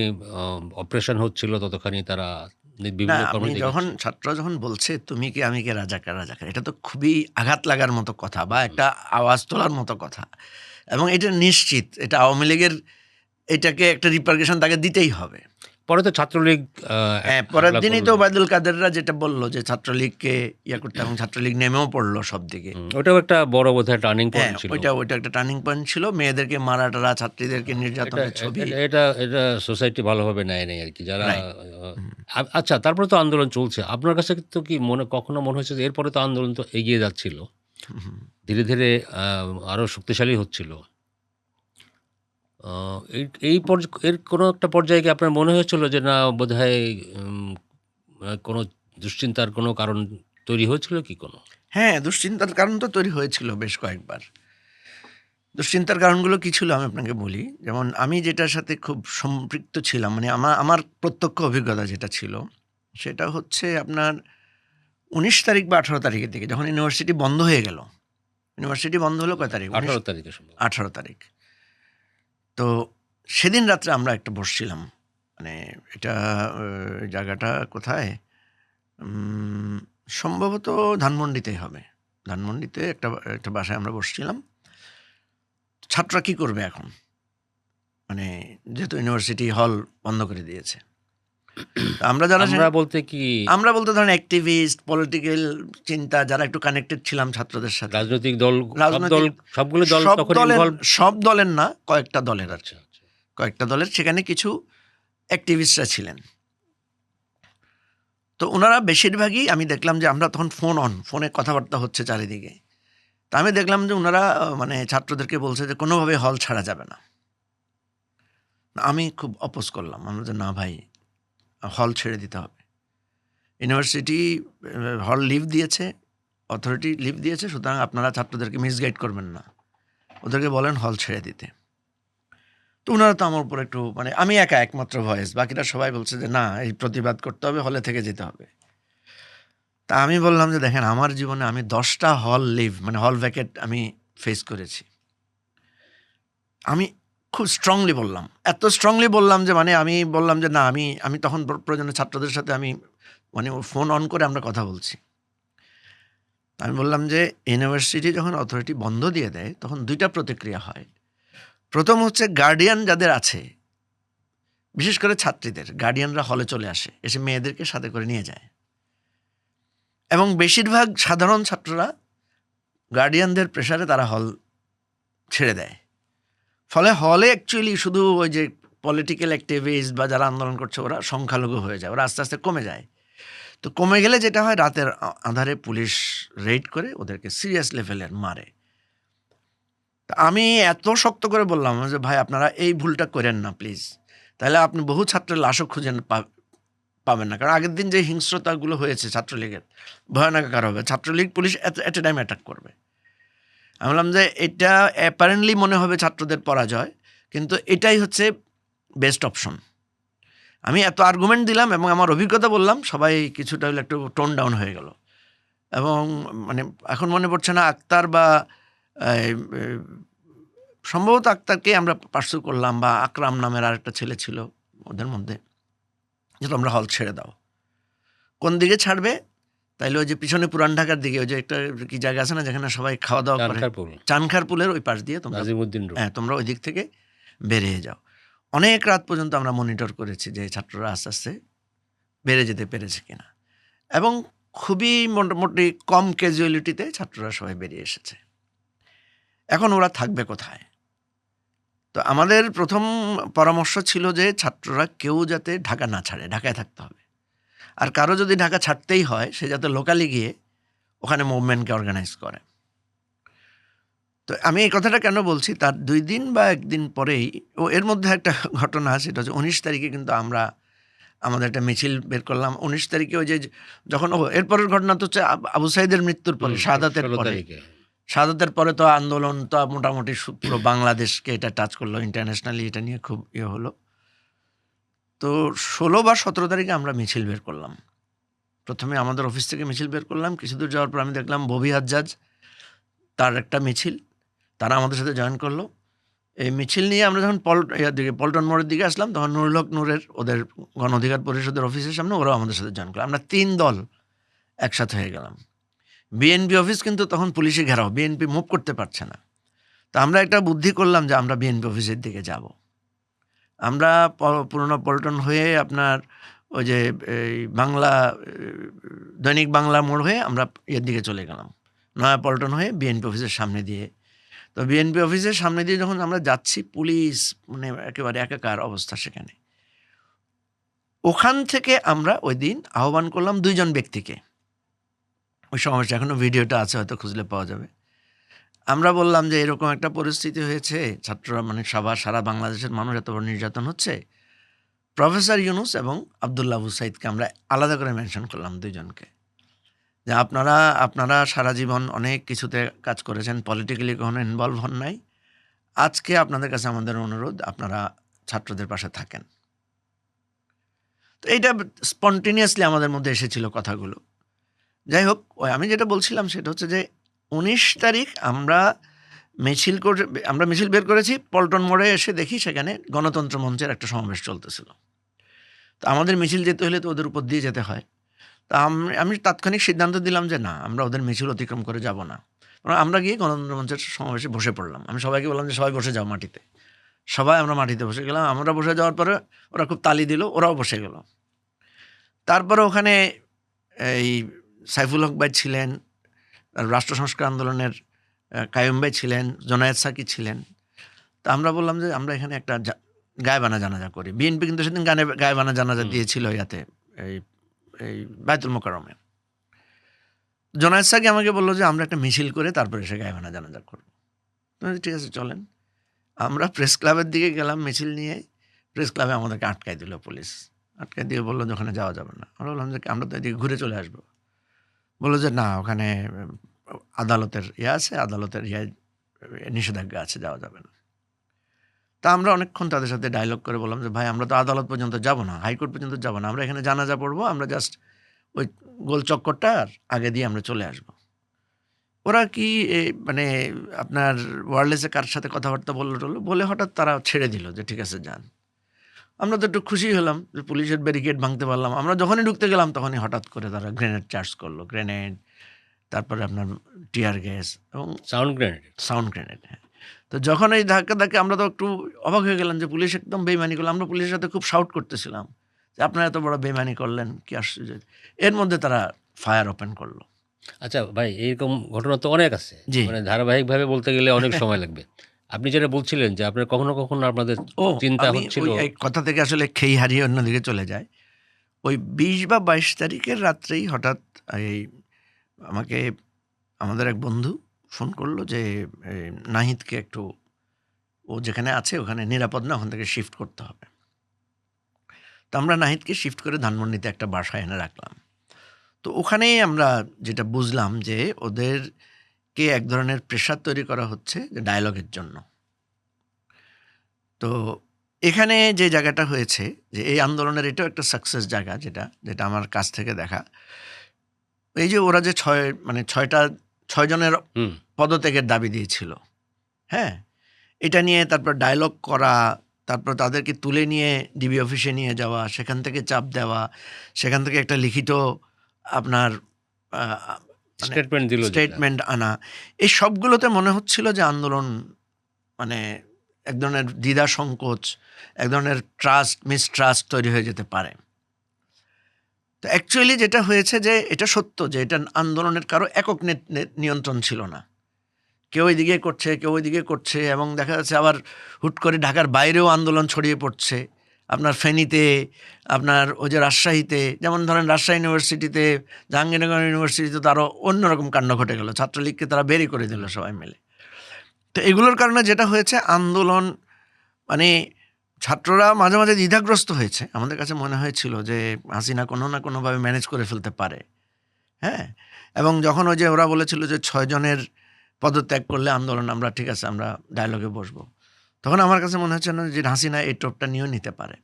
অপারেশন হচ্ছিল ততখানি তারা যখন ছাত্ররা যখন বলছে তুমি কি আমি কে, রাজাকার রাজাকার, এটা তো খুবই আঘাত লাগার মতো কথা, বা একটা আওয়াজ তোলার মতো কথা, এবং এটা নিশ্চিত এটা আওয়ামী লীগের এটাকে একটা রিপারকেশন তাকে দিতেই হবে। পরে তো ছাত্রলীগ পরের দিনই তো ওবায়দুল কাদেররা যেটা বললো যে ছাত্রলীগকে করতে, এবং ছাত্রলীগ নেমেও পড়লো সব দিকে। ওটাও একটা বড় বোধহয় টার্নিং পয়েন্ট ছিল। ওইটা একটা টার্নিং পয়েন্ট ছিল, মেয়েদেরকে মারাটারা, ছাত্রীদেরকে নির্যাতনের ছবি, এটা সোসাইটি ভালোভাবে নেয় নাই আর কি, যারা আচ্ছা, তারপরে তো আন্দোলন চলছে। আপনার কাছে তো কি কখনো মনে হয়েছে যে এরপরে তো আন্দোলন তো এগিয়ে যাচ্ছিল, ধীরে ধীরে আরো শক্তিশালী হচ্ছিল, এর কোনো একটা পর্যায়ে কি আপনার মনে হয়েছিল যে না বোধহয় কোনো দুশ্চিন্তার কোনো কারণ তৈরি হয়েছিল কি কোনো? হ্যাঁ, দুশ্চিন্তার কারণ তো তৈরি হয়েছিল বেশ কয়েকবার। দুশ্চিন্তার কারণগুলো কি ছিল আমি আপনাকে বলি। যেমন আমি যেটার সাথে খুব সম্পৃক্ত ছিলাম, মানে আমার প্রত্যক্ষ অভিজ্ঞতা যেটা ছিল সেটা হচ্ছে আপনার 19 তারিখ বা 18 তারিখের দিকে, যখন ইউনিভার্সিটি বন্ধ হয়ে গেল। ইউনিভার্সিটি বন্ধ হলো কয় তারিখ? 18 তারিখে। 18 তারিখ। তো সেদিন রাত্রে আমরা একটা বসছিলাম, মানে এটা জায়গাটা কোথায়, সম্ভবত ধানমন্ডিতেই হবে। ধানমন্ডিতে একটা বাসায় আমরা বসছিলাম। ছাত্ররা কি করবে এখন, মানে যেহেতু ইউনিভার্সিটি হল বন্ধ করে দিয়েছে, তো আমরা যারা আমরা বলতে কি আমরা বলতে ধরেন অ্যাক্টিভিস্ট, পলিটিক্যাল চিন্তা যারা একটু কানেক্টেড ছিলাম ছাত্রদের সাথে, রাজনৈতিক দল, সব দল, রাজনৈতিক সবগুলো দল সব তখন দলের ইনভলভ? সব দলের না, কয়েকটা দলের আর কি। আচ্ছা আচ্ছা। কয়েকটা দলের সেখানে কিছু অ্যাক্টিভিস্টরা ছিলেন। তো ওনারা বেশিরভাগই আমি দেখলাম যে আমরা তখন ফোনে কথাবার্তা হচ্ছে চারিদিকে। তা আমি দেখলাম যে ওনারা মানে ছাত্রদেরকে বলছে যে কোনোভাবে হল ছাড়া যাবে না। আমি খুব অপোজ করলাম, আমরা যে না ভাই, হল ছেড়ে দিতে হবে। ইউনিভার্সিটি হল লিভ দিয়েছে, অথরিটি লিভ দিয়েছে, সুতরাং আপনারা ছাত্রদেরকে মিসগাইড করবেন না, ওদেরকে বলেন হল ছেড়ে দিতে। তো ওনারা তো আমার উপর একটু মানে আমি একা একমাত্র ভয়েস, বাকিরা সবাই বলছে যে না, এই প্রতিবাদ করতে হবে, হলে থেকে যেতে হবে। তা আমি বললাম যে দেখেন, আমার জীবনে আমি 10টা হল লিভ মানে হল ভ্যাকেট আমি ফেস করেছি। আমি খুব স্ট্রংলি বললাম, এত স্ট্রংলি বললাম যে মানে আমি বললাম যে না, আমি তখন প্রয়োজনে ছাত্রদের সাথে আমি মানে ফোন অন করে আমরা কথা বলছি। আমি বললাম যে ইউনিভার্সিটি যখন অথরিটি বন্ধ দিয়ে দেয় তখন 2টা প্রতিক্রিয়া হয়। প্রথম হচ্ছে গার্ডিয়ান যাদের আছে, বিশেষ করে ছাত্রীদের গার্ডিয়ানরা হলে চলে আসে, এসে মেয়েদেরকে সাথে করে নিয়ে যায়, এবং বেশিরভাগ সাধারণ ছাত্ররা গার্ডিয়ানদের প্রেসারে তারা হল ছেড়ে দেয়। ফলে হলে অ্যাকচুয়ালি শুধু ওই যে পলিটিক্যাল অ্যাক্টিভিস্ট বা যারা আন্দোলন করছে ওরা সংখ্যালঘু হয়ে যায়, ওরা আস্তে আস্তে কমে যায়। তো কমে গেলে যেটা হয়, রাতের আঁধারে পুলিশ রেড করে ওদেরকে সিরিয়াস লেভেলের মারে। তা আমি এত শক্ত করে বললাম যে ভাই আপনারা এই ভুলটা করেন না প্লিজ, তাহলে আপনি বহু ছাত্রের লাশও খুঁজে পাবেন না। কারণ আগের দিন যে হিংস্রতাগুলো হয়েছে ছাত্রলীগের, ভয়ানক আকার হবে। ছাত্রলীগ পুলিশ এট এ টাইম অ্যাটাক করবে। আমি বললাম যে এটা অ্যাপারেন্টলি মনে হবে ছাত্রদের পরাজয়, কিন্তু এটাই হচ্ছে বেস্ট অপশন। আমি এত আর্গুমেন্ট দিলাম এবং আমার অভিজ্ঞতা বললাম, সবাই কিছুটা হলে একটু টোন ডাউন হয়ে গেল। এবং মানে এখন মনে পড়ছে না আক্তার বা সম্ভবত আক্তারকে আমরা পার্সু করলাম, বা আকরাম নামের আরেকটা ছেলে ছিল ওদের মধ্যে, যেটা আমরা হল ছেড়ে দাও। কোন দিকে ছাড়বে? তাইলে ওই যে পিছনে পুরান ঢাকার দিকে ওই যে একটা কি জায়গা আছে না যেখানে সবাই খাওয়া দাওয়া করে, চানখার পুলের ওই পাশ দিয়ে তোমরা, হ্যাঁ তোমরা ওই দিক থেকে বেরিয়ে যাও। অনেক রাত পর্যন্ত আমরা মনিটর করেছি যে ছাত্ররা আস্তে আস্তে বেড়ে যেতে পেরেছে কিনা, এবং খুবই মোটামুটি কম ক্যাজুয়ালিটিতে ছাত্ররা সবাই বেরিয়ে এসেছে। এখন ওরা থাকবে কোথায়? তো আমাদের প্রথম পরামর্শ ছিল যে ছাত্ররা কেউ যাতে ঢাকা না ছাড়ে, ঢাকায় থাকতে হবে। আর কারো যদি ঢাকা ছাড়তেই হয়, সে যাতে লোকালি গিয়ে ওখানে মুভমেন্টকে অর্গানাইজ করে। তো আমি এই কথাটা কেন বলছি, তার 2 দিন বা 1 দিন পরেই এর মধ্যে একটা ঘটনা, সেটা হচ্ছে 19 তারিখে কিন্তু আমরা আমাদের একটা মিছিল বের করলাম। 19 তারিখে ওই যে যখন এরপরের ঘটনা তো হচ্ছে আবু সাইদের মৃত্যুর পরে, শাহাদাতের পরে তো আন্দোলন তো মোটামুটি পুরো বাংলাদেশকে এটা টাচ করলো, ইন্টারন্যাশনালি এটা নিয়ে খুব হলো। তো 16 বা 17 তারিখে আমরা মিছিল বের করলাম। প্রথমে আমাদের অফিস থেকে মিছিল বের করলাম। কিছু দূর যাওয়ার পর আমি দেখলাম ববি হাজ্জাজ তার একটা মিছিল, তারা আমাদের সাথে জয়েন করলো। এই মিছিল নিয়ে আমরা যখন পল্টন মোড়ের দিকে আসলাম, তখন নুরুল হক নূরের ওদের গণ অধিকার পরিষদের অফিসের সামনে ওরাও আমাদের সাথে জয়েন করলো। আমরা 3 দল একসাথে হয়ে গেলাম। বিএনপি অফিস কিন্তু তখন পুলিশে ঘেরাও, বিএনপি মুভ করতে পারছে না। তা আমরা একটা বুদ্ধি করলাম যে আমরা বিএনপি অফিসের দিকে যাব। আমরা পুরোনো পল্টন হয়ে আপনার ওই যে এই বাংলা দৈনিক বাংলা মোড় হয়ে আমরা এর দিকে চলে গেলাম, নয়া পল্টন হয়ে বিএনপি অফিসের সামনে দিয়ে। তো বিএনপি অফিসের সামনে দিয়ে যখন আমরা যাচ্ছি, পুলিশ মানে একেবারে একাকার অবস্থা সেখানে। ওখান থেকে আমরা ওই দিন আহ্বান করলাম 2 জন ব্যক্তিকে, ওই সমাবেশে এখনও ভিডিওটা আছে, হয়তো খুঁজলে পাওয়া যাবে। আমরা বললাম যে এরকম একটা পরিস্থিতি হয়েছে, ছাত্ররা মানে সারা বাংলাদেশের মানুষ এত বড় নির্যাতন হচ্ছে। প্রফেসর ইউনুস এবং আবদুল্লাহ আবু সাইদকে আমরা আলাদা করে মেনশন করলাম, 2 জনকে, যে আপনারা সারা জীবন অনেক কিছুতে কাজ করেছেন, পলিটিক্যালি কখনো ইনভলভ হন নাই। আজকে আপনাদের কাছে আমাদের অনুরোধ, আপনারা ছাত্রদের পাশে থাকেন। তো এইটা স্পন্টেনিয়াসলি আমাদের মধ্যে এসেছিল কথাগুলো। যাই হোক, আমি যেটা বলছিলাম সেটা হচ্ছে যে 19 তারিখ আমরা মিছিল বের করেছি। পল্টন মোড়ে এসে দেখি সেখানে গণতন্ত্র মঞ্চের একটা সমাবেশ চলতেছিল। তো আমাদের মিছিল যেতে হলে তো ওদের উপর দিয়ে যেতে হয়। তা আমি তাৎক্ষণিক সিদ্ধান্ত দিলাম যে না, আমরা ওদের মিছিল অতিক্রম করে যাব না। আমরা গিয়ে গণতন্ত্র মঞ্চের সমাবেশে বসে পড়লাম। আমি সবাইকে বললাম যে সবাই বসে যাও মাটিতে। সবাই আমরা মাটিতে বসে গেলাম। আমরা বসে যাওয়ার পরে ওরা খুব তালি দিল, ওরাও বসে গেল। তারপরে ওখানে এই সাইফুল হক ভাই ছিলেন, রাষ্ট্র সংস্কার আন্দোলনের কাইয়ুম ভাই ছিলেন, জোনায়েদ সাকি ছিলেন। তা আমরা বললাম যে আমরা এখানে একটা গায়েবানা জানাজা করি। বিএনপি কিন্তু সেদিন গায়েবানা জানাজা দিয়েছিল ইয়াতে, এই এই বায়তুল মোকাররমে। জোনায়েদ সাকি আমাকে বললো যে আমরা একটা মিছিল করে তারপরে এসে গায়েবানা জানাজা করবো। ঠিক আছে চলেন। আমরা প্রেস ক্লাবের দিকে গেলাম মিছিল নিয়ে। প্রেস ক্লাবে আমাদেরকে আটকাই দিল পুলিশ। আটকাই দিয়ে বললো যে ওখানে যাওয়া যাবে না। আমরা বললাম যে আমরা তো এদিকে ঘুরে চলে আসবো। বললো যে না, ওখানে আদালতের আছে, আদালতের নিষেধাজ্ঞা আছে, যাওয়া যাবে না। তা আমরা অনেকক্ষণ তাদের সাথে ডায়লগ করে বললাম যে ভাই আমরা তো আদালত পর্যন্ত যাব না, হাইকোর্ট পর্যন্ত যাব না, আমরা এখানে জানাজা পড়বো, আমরা জাস্ট ওই গোল চক্করটার আগে দিয়ে আমরা চলে আসব। ওরা কি মানে আপনার ওয়্যারলেসে কার সাথে কথাবার্তা বলে হঠাৎ তারা ছেড়ে দিল যে ঠিক আছে যান। আমরা তো একটু খুশি হলাম যে পুলিশের ব্যারিকেড ভাঙতে পারলাম। আমরা যখনই ঢুকতে গেলাম তখনই হঠাৎ করে তারা গ্রেনেড চার্জ করলো, গ্রেনেড, তারপরে আপনার টিয়ার গ্যাস এবং সাউন্ড গ্রেনেড। হ্যাঁ, তো যখন এই ধাক্কা আমরা তো একটু অবাক হয়ে গেলাম যে পুলিশ একদম বেইমানি করলো। আমরা পুলিশের সাথে খুব শাউট করতেছিলাম যে আপনারা এত বড় বেইমানি করলেন, কি আশ্চর্য। এর মধ্যে তারা ফায়ার ওপেন করলো। আচ্ছা ভাই, এরকম ঘটনা তো অনেক আছে, মানে ধারাবাহিকভাবে বলতে গেলে অনেক সময় লাগবে। আপনি যেটা বলছিলেন যে আপনার কখনো কখনো আপনাদের চিন্তা হচ্ছিল, এই কথা থেকে আসলে খেই হারিয়ে অন্যদিকে চলে যায়। ওই 20 বা 22 তারিখের রাত্রেই হঠাৎ এই আমাকে আমাদের এক বন্ধু ফোন করলো যে নাহিদকে একটু, ও যেখানে আছে ওখানে নিরাপদ না, ওখান থেকে শিফট করতে হবে। তো আমরা নাহিদকে শিফট করে ধানমন্ডিতে একটা বাসায় এনে রাখলাম। তো ওখানেই আমরা যেটা বুঝলাম যে ওদেরকে এক ধরনের প্রেশার তৈরি করা হচ্ছে যে ডায়ালগের জন্য। তো এখানে যে জায়গাটা হয়েছে যে এই আন্দোলনের এটাও একটা সাকসেস জায়গা, যেটা আমার কাছ থেকে দেখা। এই যে ওরা যে 6 জনের পদত্যাগের দাবি দিয়েছিল, হ্যাঁ, এটা নিয়ে তারপর ডায়লগ করা, তারপর তাদেরকে তুলে নিয়ে ডিবি অফিসে নিয়ে যাওয়া, সেখান থেকে চাপ দেওয়া, সেখান থেকে একটা লিখিত আপনার স্টেটমেন্ট আনা, এই সবগুলোতে মনে হচ্ছিল যে আন্দোলন মানে এক ধরনের দ্বিধা সংকোচ, এক ধরনের মিসট্রাস্ট তৈরি হয়ে যেতে পারে। তো অ্যাকচুয়ালি যেটা হয়েছে যে এটা সত্য যে এটা আন্দোলনের কারো একক নিয়ন্ত্রণ ছিল না। কেউ এইদিকে করছে, কেউ ওইদিকে করছে, এবং দেখা যাচ্ছে আবার হুট করে ঢাকার বাইরেও আন্দোলন ছড়িয়ে পড়ছে। আপনার ফেনীতে, আপনার ওই যে রাজশাহীতে, যেমন ধরেন রাজশাহী ইউনিভার্সিটিতে, জাহাঙ্গীরনগর ইউনিভার্সিটিতে তো আরও অন্যরকম কাণ্ড ঘটে গেল। ছাত্রলীগকে তারা বেরই করে দিল সবাই মিলে। তো এগুলোর কারণে যেটা হয়েছে আন্দোলন মানে ছাত্ররা মাঝে মাঝে দ্বিধাগ্রস্ত হয়েছে। আমাদের কাছে মনে হয়েছিল যে হাসিনা কোনো না কোনোভাবে ম্যানেজ করে ফেলতে পারে, হ্যাঁ। এবং যখন ওই যে ওরা বলেছিল যে 6 জনের পদত্যাগ করলে আন্দোলন, আমরা ঠিক আছে আমরা ডায়লগে বসবো, তখন আমার কাছে মনে হচ্ছে না যে হাসিনা এই টোপটা নিয়েও নিতে পারে।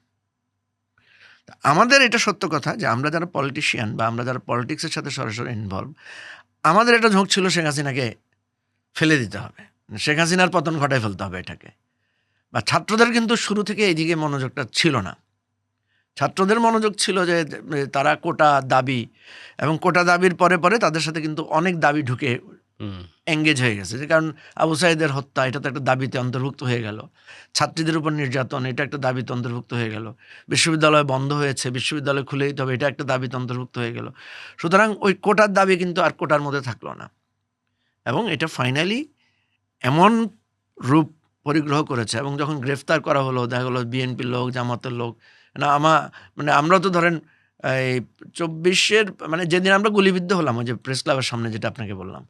আমাদের এটা সত্য কথা যে আমরা যারা পলিটিশিয়ান বা আমরা যারা পলিটিক্সের সাথে সরাসরি ইনভলভ, আমাদের এটা ঝোঁক ছিল শেখ হাসিনাকে ফেলে দিতে হবে, শেখ হাসিনার পতন ঘটায় ফেলতে হবে এটাকে। বা ছাত্রদের কিন্তু শুরু থেকে এইদিকে মনোযোগটা ছিল না। ছাত্রদের মনোযোগ ছিল যে তারা কোটা দাবি, এবং কোটা দাবির পরে পরে তাদের সাথে কিন্তু অনেক দাবি ঢুকে এঙ্গেজ হয়ে গেছে। যে কারণ আবু সাঈদের হত্যা, এটা তো একটা দাবিতে অন্তর্ভুক্ত হয়ে গেল। ছাত্রীদের উপর নির্যাতন, এটা একটা দাবিতে অন্তর্ভুক্ত হয়ে গেল। বিশ্ববিদ্যালয় বন্ধ হয়েছে, বিশ্ববিদ্যালয় খুলে দিতে হবে, এটা একটা দাবিতে অন্তর্ভুক্ত হয়ে গেল। সুতরাং ওই কোটার দাবি কিন্তু আর কোটার মধ্যে থাকলো না, এবং এটা ফাইনালি এমন রূপ পরিগ্রহ করেছে। এবং যখন গ্রেফতার করা হলো, দেখা গেলো বিএনপির লোক, জামাতের লোক, না আমরা তো ধরেন এই 24-এর মানে যেদিন আমরা গুলিবিদ্ধ হলাম, ওই যে প্রেস ক্লাবের সামনে যেটা আপনাকে বললাম,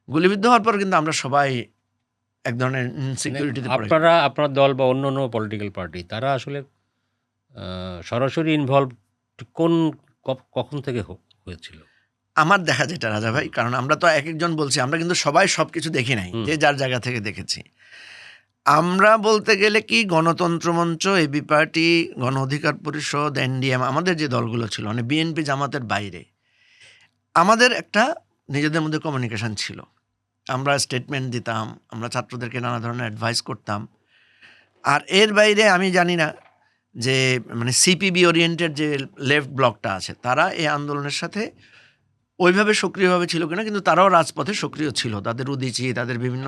গুলিবিদ্ধ হওয়ার পর কিন্তু আমরা সবাই এক ধরনের ইনসিকিউরিটিতে পড়ে গেলাম। আপনার দল বা অন্য পলিটিক্যাল পার্টি তারা আসলে সরাসরি ইনভলভ কখন থেকে হয়েছিল? আমার দেখা যেটা রাজা ভাই, কারণ আমরা তো এক একজন বলছি, আমরা কিন্তু সবাই সবকিছু দেখি নাই, যে যার জায়গা থেকে দেখেছি। আমরা বলতে গেলে কি গণতন্ত্র মঞ্চ, এবি পার্টি, গণ অধিকার পরিষদ, এনডিএম, আমাদের যে দলগুলো ছিল মানে বিএনপি জামাতের বাইরে, আমাদের একটা নিজেদের মধ্যে কমিউনিকেশন ছিল। আমরা স্টেটমেন্ট দিতাম, আমরা ছাত্রদেরকে নানা ধরনের অ্যাডভাইস করতাম। আর এর বাইরে আমি জানি না যে মানে সিপিবি ওরিয়েন্টেড যে লেফট ব্লকটা আছে, তারা এই আন্দোলনের সাথে ওইভাবে সক্রিয়ভাবে ছিল কিনা, কিন্তু তারাও রাজপথে সক্রিয় ছিল। তাদের উদীচী, তাদের বিভিন্ন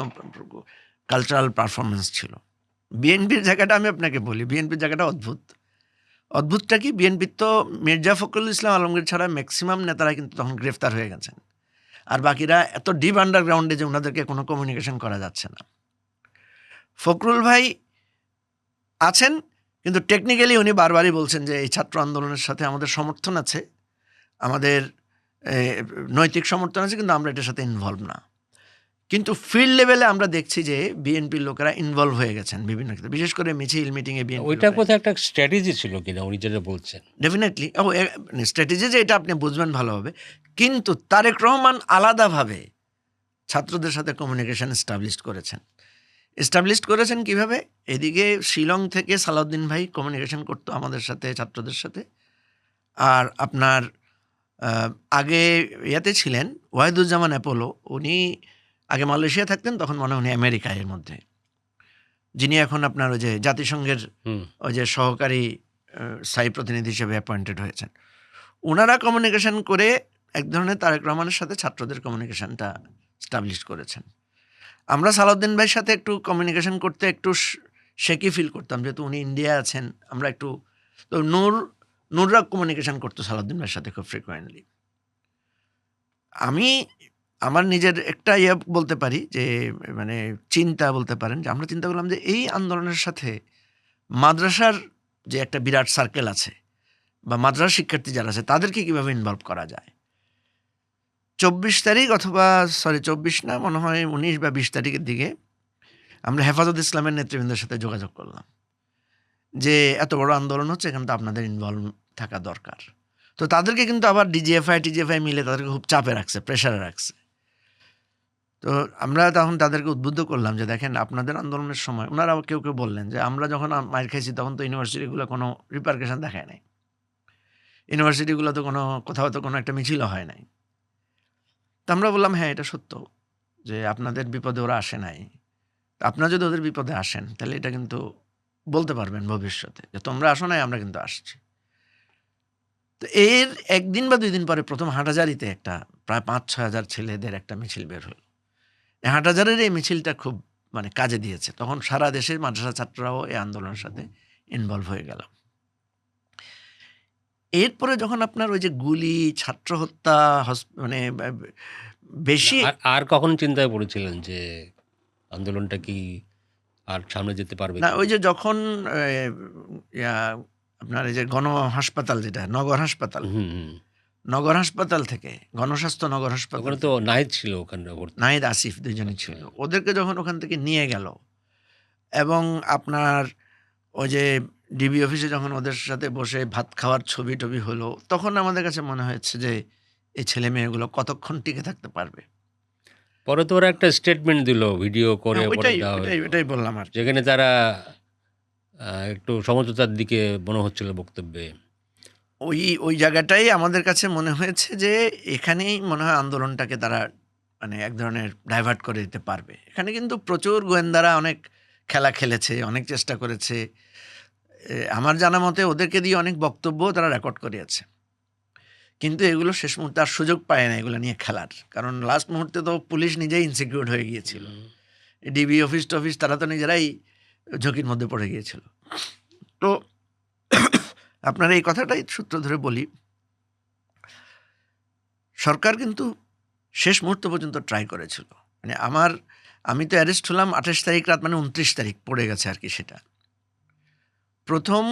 কালচারাল পারফরমেন্স ছিল। বিএনপির জায়গাটা আমি আপনাকে বলি, বিএনপির জায়গাটা অদ্ভুতটা কি, বিএনপির তো মির্জা ফখরুল ইসলাম আলমগীর ছাড়া ম্যাক্সিমাম নেতারা কিন্তু তখন গ্রেফতার হয়ে গেছেন, আর বাকিরা এত ডিপ আন্ডারগ্রাউন্ডে যে ওনাদেরকে কোনো কমিউনিকেশন করা যাচ্ছে না। ফখরুল ভাই আছেন, কিন্তু টেকনিক্যালি উনি বারবারই বলছেন যে এই ছাত্র আন্দোলনের সাথে আমাদের সমর্থন আছে, আমাদের নৈতিক সমর্থন আছে, কিন্তু আমরা এটার সাথে ইনভলভ না। কিন্তু ফিল্ড লেভেলে আমরা দেখছি যে বিএনপির লোকেরা ইনভলভ হয়ে গেছেন বিভিন্ন ক্ষেত্রে, বিশেষ করে মিছিল মিটিংয়ে বিএনপি। ওইটার কোথাও একটা স্ট্র্যাটেজি ছিল কিনা উনি যেটা বলছেন? ডেফিনেটলি স্ট্র্যাটেজি যে এটা আপনি বুঝবেন ভালোভাবে, কিন্তু তারেক রহমান আলাদাভাবে ছাত্রদের সাথে কমিউনিকেশন এস্টাবলিশ করেছেন কিভাবে? এদিকে শিলং থেকে সালাউদ্দিন ভাই কমিউনিকেশন করতো আমাদের সাথে, ছাত্রদের সাথে। আর আপনার আগে ইয়াতে ছিলেন ওয়াহিদুজ্জামান অ্যাপোলো, উনি আগে মালয়েশিয়া থাকতেন, তখন মনে হয় উনি আমেরিকায় এর মধ্যে, যিনি এখন আপনার ওই যে জাতিসংঘের ওই যে সহকারী স্থায়ী প্রতিনিধি হিসেবে অ্যাপয়েন্টেড হয়েছেন। ওনারা কমিউনিকেশন করে এক ধরনের তারেক রহমানের সাথে ছাত্রদের কমিউনিকেশনটা স্টাবলিশ করেছেন। আমরা সালাউদ্দিন ভাইয়ের সাথে একটু কমিউনিকেশন করতে একটু শেকি ফিল করতাম, যেহেতু উনি ইন্ডিয়া আছেন, আমরা একটু, তো নূররা কমিউনিকেশন করতো সালাউদ্দিন ভাইয়ের সাথে খুব ফ্রিকোয়েন্টলি। আমি আমার নিজের একটা বলতে পারি যে মানে চিন্তা বলতে পারেন, যে আমরা চিন্তা করলাম যে এই আন্দোলনের সাথে মাদ্রাসার যে একটা বিরাট সার্কেল আছে বা মাদ্রাসা শিক্ষার্থী যারা আছে তাদেরকে কীভাবে ইনভলভ করা যায়। 24 তারিখ অথবা 24 না, মনে হয় 19 বা 20 তারিখের দিকে আমরা হেফাজত ইসলামের নেতৃবৃন্দের সাথে যোগাযোগ করলাম যে এত বড় আন্দোলন হচ্ছে, এখানে তো আপনাদের ইনভলভ থাকা দরকার। তো তাদেরকে কিন্তু আবার টিজিএফআই মিলে তাদেরকে খুব চাপে রাখছে, প্রেশারে রাখছে। তো আমরা তখন তাদেরকে উদ্বুদ্ধ করলাম যে দেখেন, আপনাদের আন্দোলনের সময় ওনারা কেউ বললেন যে আমরা যখন মার খাইছি তখন তো ইউনিভার্সিটিগুলো কোনো রিপারকেশন দেখায় নাই, ইউনিভার্সিটিগুলো তো কোথাও তো কোনো একটা মিছিল হয় নাই। তো আমরা বললাম হ্যাঁ, এটা সত্য যে আপনাদের বিপদে ওরা আসে নাই, আপনারা যদি ওদের বিপদে আসেন তাহলে এটা কিন্তু বলতে পারবেন ভবিষ্যতে যে তোমরা আসো নাই, আমরা কিন্তু আসছি। তো এর একদিন বা 2 দিন পরে প্রথম হাটহাজারীতে একটা প্রায় 5-6 হাজার ছেলেদের একটা মিছিল বের হলো। হাটহাজারের এই মিছিলটা খুব মানে কাজে দিয়েছে, তখন সারা দেশের মাদ্রাসা ছাত্ররাও এই আন্দোলনের সাথে ইনভলভ হয়ে গেল। এরপরে যখন আপনার ওই যে গুলি, ছাত্র হত্যা, মানে বেশি আর কখন চিন্তায় পড়েছিলেন যে আন্দোলনটা কি আর সামনে যেতে পারবে না, ওই যে যখন আপনার এই যে গণ হাসপাতাল, যেটা নগর হাসপাতাল থেকে গণস্বাস্থ্য নগর হাসপাতাল, ওখানে তো নাহিদ ছিল, ওখানে নাহিদ আসিফ দুজনই ছিল, ওদেরকে যখন ওখান থেকে নিয়ে গেল এবং আপনার ওই যে ডিবি অফিসে যখন ওদের সাথে বসে ভাত খাওয়ার ছবি টবি হলো, তখন আমাদের কাছে মনে হয়েছে যে এই ছেলে মেয়েগুলো কতক্ষণ টিকে থাকতে পারবে। পরে তো ওরা একটা স্টেটমেন্ট দিল ভিডিও করে, ওইটাই বললাম আর, যেখানে তারা একটু সমঝোতার দিকে মনে হচ্ছিল বক্তব্যে। ওই জায়গাটাই আমাদের কাছে মনে হয়েছে যে এখানেই মনে হয় আন্দোলনটাকে তারা মানে এক ধরনের ডাইভার্ট করে দিতে পারবে। এখানে কিন্তু প্রচুর গোয়েন্দারা অনেক খেলা খেলেছে, অনেক চেষ্টা করেছে। আমার জানা মতে ওদেরকে দিয়ে অনেক বক্তব্য তারা রেকর্ড করিয়েছে, কিন্তু এগুলো শেষ মুহূর্তে আর সুযোগ পায় না এগুলো নিয়ে খেলার, কারণ লাস্ট মুহূর্তে তো পুলিশ নিজেই ইনসিকিউর হয়ে গিয়েছিল, ডিবি অফিস টফিস তারা তো নিজেরাই ঝুঁকির মধ্যে পড়ে গিয়েছিল। তো আপনার এই কথাটাই সূত্র ধরে বলি, সরকার কিন্তু শেষ মুহূর্ত পর্যন্ত ট্রাই করেছিল। মানে আমি তো অ্যারেস্ট হলাম 28 তারিখ রাত, মানে 29 তারিখ পড়ে গেছে আর কি। সেটা প্রথম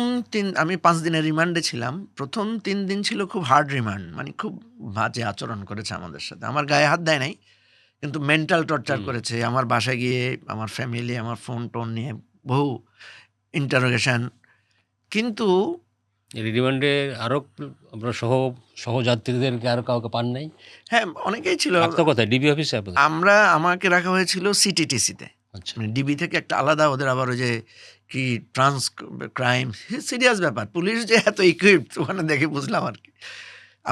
আমি 5 দিনের রিমান্ডে ছিলাম। প্রথম 3 দিন ছিল খুব হার্ড রিমান্ড, মানে খুব বাজে আচরণ করেছে আমাদের সাথে। আমার গায়ে হাত দেয় নাই, কিন্তু মেন্টাল টর্চার করেছে। আমার বাসায় গিয়ে আমার ফ্যামিলি, আমার ফোন টোন নিয়ে বহু ইন্টারোগেশন। কিন্তু রিমান্ডে আরো আপনার সহযাত্রীদেরকে আরো কাউকে পান নাই? হ্যাঁ, অনেকেই ছিল। কোথায়? ডিবি অফিসে? আমাকে রাখা হয়েছিল সিটিটিসিতে। মানে ডিবি থেকে একটা আলাদা, ওদের আবার ওই যে কি ট্রান্স ক্রাইম, সিরিয়াস ব্যাপার। পুলিশ যে এত ইকুইপড ওখানে দেখে বুঝলাম আর কি।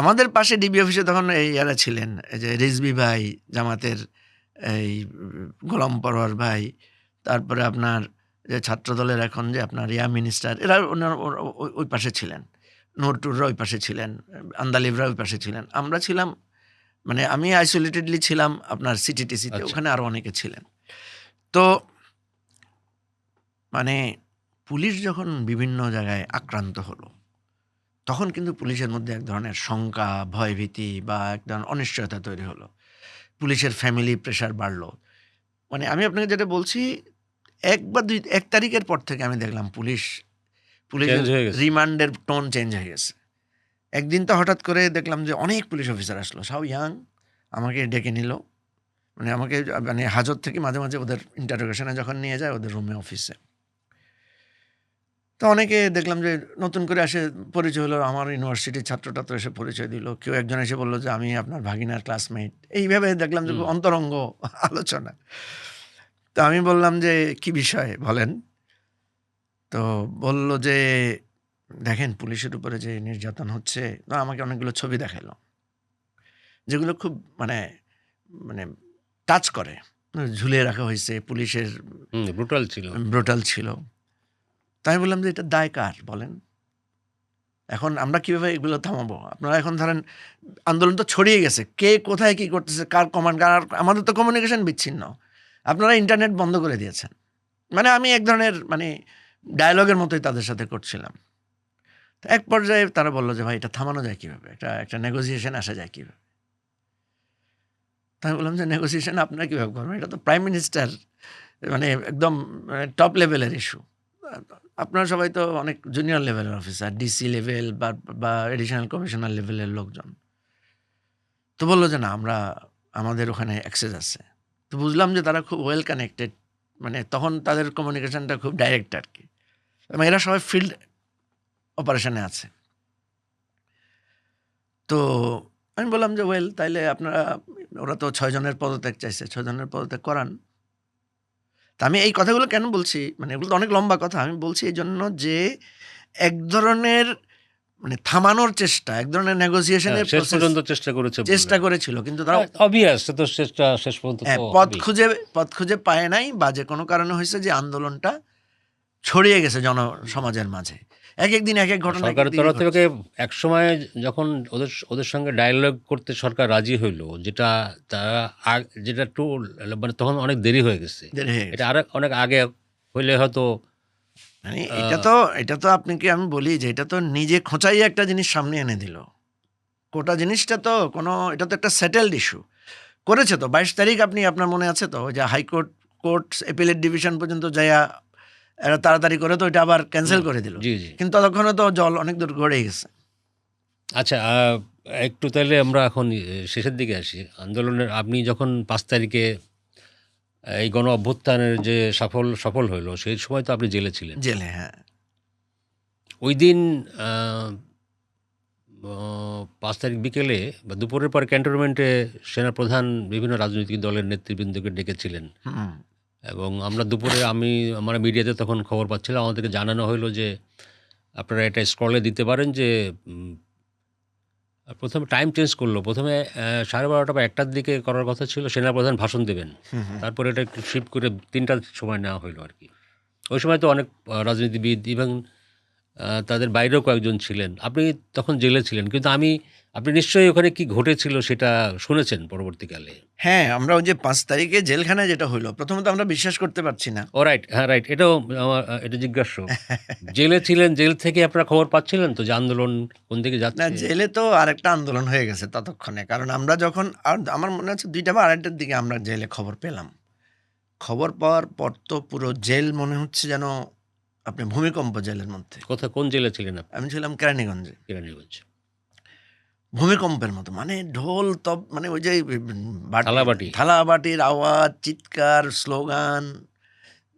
আমাদের পাশে ডিবি অফিসে তখন এরা ছিলেন, এই যে রিজভী ভাই, জামাতের এই গোলাম পরোয়ার ভাই, তারপরে আপনার যে ছাত্রদলের এখন যে আপনার মিনিস্টার, এরা ওই পাশে ছিলেন, নূরটুররা ওই পাশে ছিলেন, আন্দালিবরা ওই পাশে ছিলেন। আমরা ছিলাম, মানে আমি আইসোলেটেডলি ছিলাম আপনার সিটিটিসিতে, ওখানে আরও অনেকে ছিলেন। তো মানে পুলিশ যখন বিভিন্ন জায়গায় আক্রান্ত হলো, তখন কিন্তু পুলিশের মধ্যে এক ধরনের শঙ্কা, ভয়ভীতি বা এক ধরনের অনিশ্চয়তা তৈরি হলো। পুলিশের ফ্যামিলি প্রেশার বাড়লো। মানে আমি আপনাকে যেটা বলছি, ১ বা ১ তারিখের পর থেকে আমি দেখলাম পুলিশের চেঞ্জ হয়ে গেছে। রিমান্ডের টোন চেঞ্জ হয়ে গেছে। একদিন তো হঠাৎ করে দেখলাম যে অনেক পুলিশ অফিসার আসলো, সব ইয়াং, আমাকে ডেকে নিল। মানে আমাকে মানে হাজত থেকে মাঝে, মাঝে ওদের ইন্টারোগেশনে যখন নিয়ে যায় ওদের রুমে, অফিসে। তো অনেকে দেখলাম যে নতুন করে এসে পরিচয় হলো, আমার ইউনিভার্সিটির ছাত্র-টাত্র এসে পরিচয় দিল। কেউ একজন এসে বলল যে আমি আপনার ভাগিনার ক্লাসমেট। এইভাবে দেখলাম যে খুব অন্তরঙ্গ আলোচনা। তো আমি বললাম যে, "কি বিষয় বলেন?" তো বলল যে, "দেখেন পুলিশের উপরে যে নির্যাতন হচ্ছে।" তো আমাকে অনেকগুলো ছবি দেখালো, যেগুলো খুব মানে মানে টাচ করে। ঝুলিয়ে রাখা হয়েছে, পুলিশের ব্রুটাল ছিল। ব্রুটাল ছিল। তাই আমি বললাম যে, "এটা দায় কার বলেন? এখন আমরা কিভাবে এগুলো থামাবো? আপনারা এখন ধরেন আন্দোলন তো ছড়িয়ে গেছে। কে কোথায় কি করতেছে, কার কমান্ড, কার, আমাদের তো কমিউনিকেশন বিচ্ছিন্ন। আপনারা ইন্টারনেট বন্ধ করে দিয়েছেন।" মানে আমি এক ধরনের মানে ডায়ালগের মতোই তাদের সাথে করছিলাম। তো এক পর্যায়ে তারা বলল যে, "ভাই এটা থামানো যায় কিভাবে? একটা নেগোসিয়েশন আসা যায় কিভাবে?" তো আমি বললাম যে, "নেগোসিয়েশন আপনারা কিভাবে করবেন? এটা তো প্রাইম মিনিস্টার, মানে একদম টপ লেভেলের ইস্যু। আপনারা সবাই তো অনেক জুনিয়র লেভেলের অফিসার, ডিসি লেভেল বা এডিশনাল কমিশনার লেভেলের লোকজন।" তো বলল যে, "না, আমাদের ওখানে অ্যাক্সেস আছে।" তো বুঝলাম যে তারা খুব ওয়েল কানেক্টেড। মানে তখন তাদের কমিউনিকেশনটা খুব ডাইরেক্ট আরকি। এবং এরা সবাই ফিল্ড অপারেশনে আছে। তো আমি বললাম যে, "ওয়েল তাইলে আপনারা", ওরা তো ৬ জনের পদত্যাগ চাইছে, ৬ জনের পদত্যাগ করান। তা আমি এই কথাগুলো কেন বলছি? মানে এগুলো তো অনেক লম্বা কথা। আমি বলছি এইজন্য যে এক ধরনের মানে থামানোর চেষ্টা, এক ধরনের নেগোসিয়েশনের শেষ প্রসেস পর্যন্ত চেষ্টা করেছে চেষ্টা বললেন। করেছিল। কিন্তু তারা অবভিয়াস, তো শেষ পর্যন্ত তো পথ হবেই। খুঁজে পায় নাই, বা যে কোনো কারণে হয়েছে যে আন্দোলনটা ছড়িয়ে গেছে জনসমাজের মাঝে। একেক দিন একেক ঘটনা একেক সরকারের দিকে তরফ ঘটছে। থেকে একসময় যখন ওদের সঙ্গে ডায়ালগ করতে সরকার রাজি হইল, যেটা তারা যেটা একটু মানে তখন অনেক দেরি হয়ে গেছে। দেরি হয়ে এটা গেছে। অনেক আগে হইলে হয়তো মানে আহ, এটা তো আপনাকে আমি বলি যে এটা তো নিজে খোঁচাই একটা জিনিস সামনে এনে দিল। কোটা জিনিসটা তো এটা তো একটা সেটেলড ইস্যু। করেছে তো ২২ তারিখ, আপনার মনে আছে তো? ওই যে হাইকোর্ট, অ্যাপিলেট ডিভিশন পর্যন্ত যাইয়া এরা তাড়াতাড়ি করে তো এটা আবার ক্যানসেল করে দিল। জি জি। কিন্তু ততক্ষণে তো জল অনেক দূর গড়িয়ে গেছে। আচ্ছা, একটু তাহলে আমরা এখন শেষের দিকে আসি আন্দোলনের। আপনি যখন ৫ তারিখে এই গণ অভ্যুত্থানের যে সফল হইলো, সেই সময় তো আপনি জেলে ছিলেন। জেলে, হ্যাঁ। ওই দিন ৫ তারিখ বিকেলে বা দুপুরের পর ক্যান্টনমেন্টে সেনাপ্রধান বিভিন্ন রাজনৈতিক দলের নেতৃবৃন্দকে ডেকেছিলেন, হুম, এবং আমরা দুপুরে আমরা মিডিয়াতে তখন খবর পাচ্ছিলাম, আমাদেরকে জানানো হলো যে আপনারা এটা স্ক্রলে দিতে পারেন যে প্রথমে টাইম চেঞ্জ করলো। প্রথমে 12:30 বা 1টার দিকে করার কথা ছিল, সেনাপ্রধান ভাষণ দেবেন। হুম, হুম। তারপরে এটা একটু শিফট করে 3টার সময় নেওয়া হইলো আর কি। ওই সময় তো অনেক রাজনীতিবিদ এবং তাদের বাইরেও কয়েকজন ছিলেন। আপনি তখন জেলে ছিলেন। কিন্তু আপনি নিশ্চয়ই ওখানে কি ঘটেছিল সেটা শুনেছেন পরবর্তীকালে। হ্যাঁ, আমরা ওই যে ৫ তারিখে জেলখানায় যেটা হইল, প্রথমত আমরা বিশ্বাস করতে পারছি না। ও রাইট, হ্যাঁ রাইট। এটাও আমার এটা জিজ্ঞাস্য। জেলে ছিলেন, জেল থেকে আপনারা খবর পাচ্ছিলেন তো যে আন্দোলন কোন দিকে না, যাচ্ছে? জেলে তো আরেকটা আন্দোলন হয়ে গেছে ততক্ষণে। কারণ আমরা যখন আমার মনে হচ্ছে ২টা বা ২.৫টার দিকে আমরা জেলে খবর পেলাম। খবর পাওয়ার পর তো পুরো জেল মনে হচ্ছে যেন আপনি ভূমিকম্প জেলের মধ্যে। কোন জেলে ছিলেন আপনি? আমি ছিলাম কেরানীগঞ্জে। কেরানীগঞ্জ। ভূমিকম্পের মতো। মানে ঢোল মানে ওই যে থালাবাটি। থালা-বাটির আওয়াজ, চিৎকার, স্লোগান,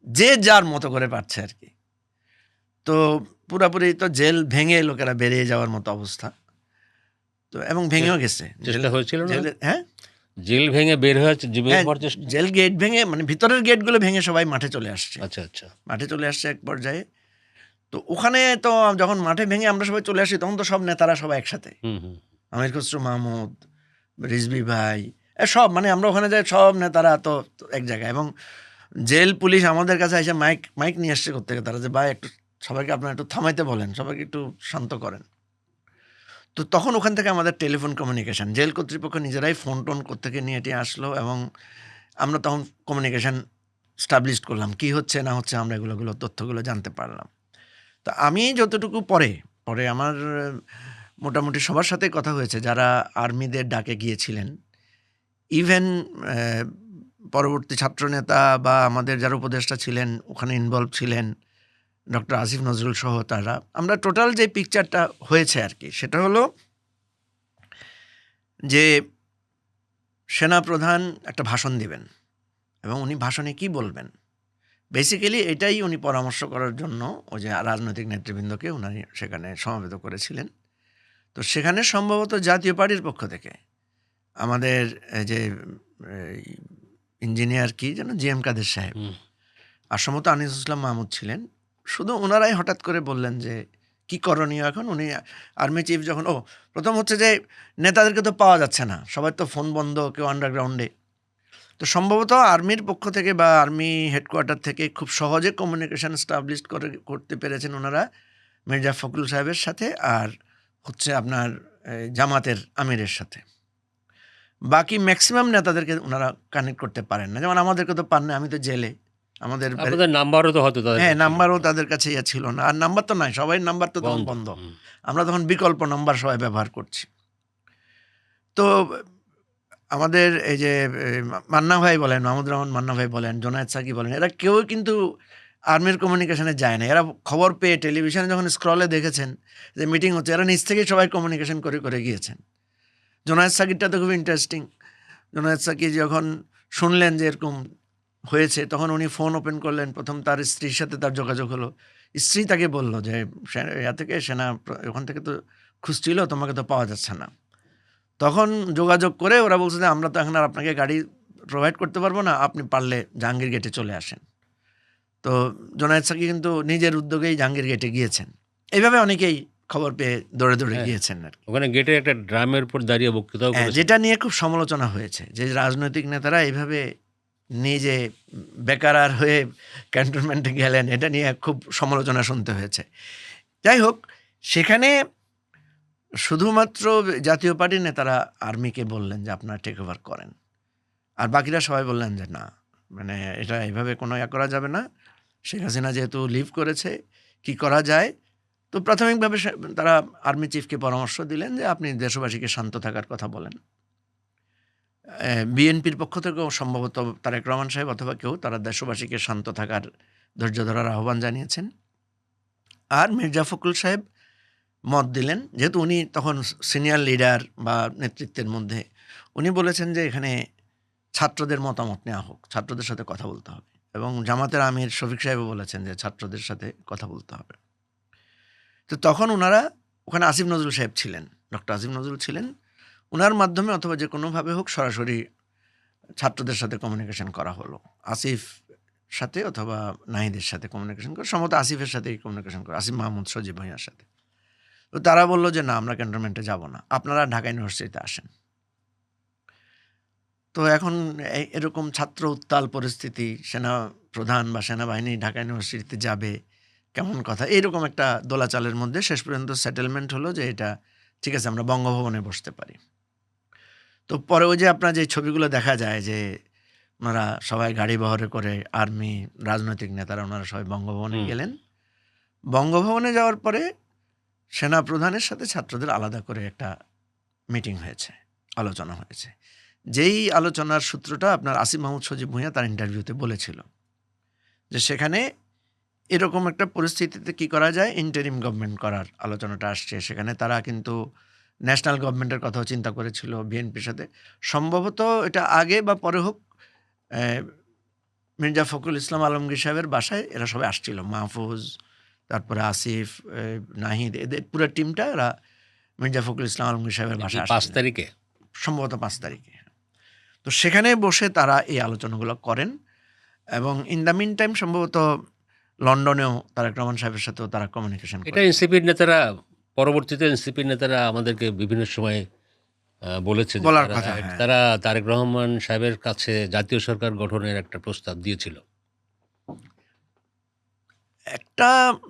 যে যার মতো করে পারছে আরকি। তো পুরাপুরি তো জেল ভেঙে লোকেরা বেরিয়ে যাওয়ার মতো অবস্থা। তো এবং ভেঙেও গেছে। চেষ্টা হয়েছিল না? হ্যাঁ? জেল ভেঙে বের হ্যাঁ, হওয়ার চেষ্টা? জেল গেট ভেঙে, মানে ভিতরের গেটগুলো ভেঙে সবাই মাঠে চলে আসছে। আচ্ছা, আচ্ছা। মাঠে চলে আসছে এক পর্যায়ে। তো ওখানে তো যখন মাঠে ভেঙে আমরা সবাই চলে আসি, তখন তো সব নেতারা সবাই একসাথে। হুম, হুম। আমির খসরু মাহমুদ, রিজভী ভাই, সব, মানে আমরা ওখানে যাই, সব নেতারা তো এক জায়গায়। এবং জেল পুলিশ আমাদের কাছে এসে মাইক নিয়ে আসছে কোত্থেকে তারা, যে ভাই একটু সবাইকে আপনারা একটু থামাইতে বলেন, সবাইকে একটু শান্ত করেন। তো তখন ওখান থেকে আমাদের টেলিফোন কমিউনিকেশন, জেল কর্তৃপক্ষ নিজেরাই ফোন টোন কোত্থেকে নিয়ে টিয়ে আসলো, এবং আমরা তখন কমিউনিকেশন স্টাবলিশ করলাম, কি হচ্ছে না হচ্ছে, আমরা এগুলো তথ্যগুলো জানতে পারলাম। তো আমি যতটুকু পরে পরে আমার মোটামুটি সবার সাথে কথা হয়েছে যারা আর্মিদের ডাকে গিয়েছিলেন, ইভেন পরবর্তী ছাত্রনেতা বা আমাদের যারা উপদেষ্টা ছিলেন ওখানে ইনভলভ ছিলেন, ডক্টর আসিফ নজরুল সহ তারা, আমরা টোটাল যে পিকচারটা হয়েছে আর কি, সেটা হলো যে সেনাপ্রধান একটা ভাষণ দিবেন এবং উনি ভাষণে কি বলবেন, বেসিক্যালি এটাই উনি পরামর্শ করার জন্য ওই যে রাজনৈতিক নেতৃবৃন্দকে উনি সেখানে সমবেত করেছিলেন। তো সেখানে সম্ভবত জাতীয় পার্টির পক্ষ থেকে আমাদের যে ইঞ্জিনিয়ার কি যেন জি এম কাদের সাহেব আর সম্ভবত আনিসুল ইসলাম মাহমুদ ছিলেন। শুধু ওনারাই হঠাৎ করে বললেন যে কি করণীয় এখন। উনি আর্মি চিফ যখন প্রথম হচ্ছে যে নেতাদেরকে তো পাওয়া যাচ্ছে না, সবাই তো ফোন বন্ধ, কেউ আন্ডারগ্রাউন্ডে। তো সম্ভবত আর্মির পক্ষ থেকে বা আর্মি হেডকোয়ার্টার থেকে খুব সহজে কমিউনিকেশন স্টাবলিশ করতে পেরেছেন ওনারা মির্জা ফখরুল সাহেবের সাথে আর হচ্ছে আপনার জামাতের আমিরের সাথে। বাকি ম্যাক্সিমাম নেতাদেরকে ওনারা কানেক্ট করতে পারেন না, যেমন আমাদেরকে তো পান না, আমি তো জেলে, আমাদের নাম্বারও তো হয়তো হ্যাঁ নাম্বারও তাদের কাছে ছিল না। আর নাম্বার তো নাই, সবাই নাম্বার তো তখন বন্ধ, আমরা তখন বিকল্প নাম্বার সবাই ব্যবহার করছি। তো আমাদের এই যে মান্না ভাই বলেন, মাহমুদুর রহমান মান্না ভাই বলেন, জোনায়েদ সাকি বলেন, এরা কেউ কিন্তু আর্মির কমিউনিকেশনে যায় না। এরা খবর পেয়ে টেলিভিশনে যখন স্ক্রলে দেখেছেন যে মিটিং হচ্ছে, এরা নিজ থেকেই সবাই কমিউনিকেশন করে করে গিয়েছেন। জোনায়েদ সাকিরটা তো খুব ইন্টারেস্টিং। জোনায়েদ সাকি যখন শুনলেন যে এরকম হয়েছে, তখন উনি ফোন ওপেন করলেন, প্রথম তার স্ত্রীর সাথে তার যোগাযোগ হলো। স্ত্রী তাকে বলল যে থেকে সেনা ওখান থেকে তো খুঁজছিল, তোমাকে তো পাওয়া যাচ্ছে না। তখন যোগাযোগ করে ওরা বলছে যে আমরা তো এখন আর আপনাকে গাড়ি প্রোভাইড করতে পারবো না, আপনি পারলে জাহাঙ্গীর গেটে চলে আসেন। তো জোনায়েদ সাকি কিন্তু নিজের উদ্যোগেই জাহাঙ্গীর গেটে গিয়েছেন। এইভাবে অনেকেই খবর পেয়ে দৌড়ে দৌড়ে গিয়েছেন আর কি। ওখানে গেটে একটা ড্রামের উপর দাঁড়িয়ে বক্তৃতাও করেছেন, যেটা নিয়ে খুব সমালোচনা হয়েছে যে রাজনৈতিক নেতারা এইভাবে নিজে বেকার হয়ে ক্যান্টনমেন্টে গেলেন, এটা নিয়ে খুব সমালোচনা শুনতে হয়েছে। যাই হোক, সেখানে শুধুমাত্র জাতীয় পার্টির নেতারা আর্মিকে বললেন যে আপনারা টেক ওভার করেন, আর বাকিরা সবাই বললেন যে না, মানে এটা এইভাবে কোনো করা যাবে না। শেখ হাসিনা যেহেতু লিভ করেছে, কি করা যায়। তো প্রাথমিকভাবে তারা আর্মি চিফকে পরামর্শ দিলেন যে আপনি দেশবাসীকে শান্ত থাকার কথা বলেন। বিএনপির পক্ষ থেকেও সম্ভবত তারেক রহমান সাহেব অথবা কেউ, তারা দেশবাসীকে শান্ত থাকার, ধৈর্য ধরার আহ্বান জানিয়েছেন। আর মির্জা ফখরুল সাহেব মত দিলেন, যেহেতু উনি তখন সিনিয়র লিডার বা নেতৃত্বের মধ্যে, উনি বলেছেন যে এখানে ছাত্রদের মতামত নেওয়া হোক, ছাত্রদের সাথে কথা বলতে হবে। এবং জামাতের আমির শফিক সাহেবও বলেছেন যে ছাত্রদের সাথে কথা বলতে হবে। তো তখন ওনারা ওখানে আসিফ নজরুল সাহেব ছিলেন, ডক্টর আসিফ নজরুল ছিলেন, ওনার মাধ্যমে অথবা যে কোনোভাবে হোক সরাসরি ছাত্রদের সাথে কমিউনিকেশন করা হলো। আসিফ সাথে অথবা নাহিদের সাথে কমিউনিকেশন করে, সম্ভবত আসিফের সাথেই কমিউনিকেশন করে, আসিফ মাহমুদ সজীব ভাইয়ার সাথে। তো তারা বললো যে না, আমরা ক্যান্টনমেন্টে যাব না, আপনারা ঢাকা ইউনিভার্সিটিতে আসেন। তো এখন এরকম ছাত্র উত্তাল পরিস্থিতি, সেনা প্রধান বা সেনাবাহিনী ঢাকা ইউনিভার্সিটিতে যাবে, কেমন কথা। এইরকম একটা দোলাচালের মধ্যে শেষ পর্যন্ত সেটেলমেন্ট হলো যে এটা ঠিক আছে, আমরা বঙ্গভবনে বসতে পারি। তো পরে ওই যে আপনার যে ছবিগুলো দেখা যায় যে ওনারা সবাই গাড়ি বহরে করে, আর্মি, রাজনৈতিক নেতারা, ওনারা সবাই বঙ্গভবনে গেলেন। বঙ্গভবনে যাওয়ার পরে সেনা প্রধানের সাথে ছাত্রদের আলাদা করে একটা মিটিং হয়েছে, আলোচনা হয়েছে। যেই আলোচনার সূত্রটা আপনার আসিফ মাহমুদ সজীব ভুঁইয়া তার ইন্টারভিউতে বলেছিল যে সেখানে এরকম একটা পরিস্থিতিতে কি করা যায়, ইন্টারিম গভর্নমেন্ট করার আলোচনাটা আসছে। সেখানে তারা কিন্তু ন্যাশনাল গভর্নমেন্টের কথাও চিন্তা করেছিল বিএনপির সাথে। সম্ভবত এটা আগে বা পরে হোক, মির্জা ফখরুল ইসলাম আলমগীর সাহেবের বাসায় এরা সবাই আসছিল, মাহফুজ, তারপরে আসিফ, নাহিদ, এদের পুরো টিমটা এরা মির্জা ফখরুল ইসলাম আলমগীর সাহেবের বাসায় 5 তারিখে, সম্ভবত 5 তারিখে। তো সেখানে বসে তারা এই আলোচনাগুলো করেন এবং ইন দ্য মিন টাইম সম্ভবত লন্ডনেও তারেক রহমান সাহেবের সাথেও তারা কমিউনিকেশন করে। এটা এনসিপির নেতারা, পরবর্তীতে এনসিপির নেতারা আমাদেরকে বিভিন্ন সময় বলেছে যে বলার কথা, হ্যাঁ। তারা তারেক রহমান সাহেবের কাছে জাতীয় সরকার গঠনের একটা প্রস্তাব দিয়েছিল। একটা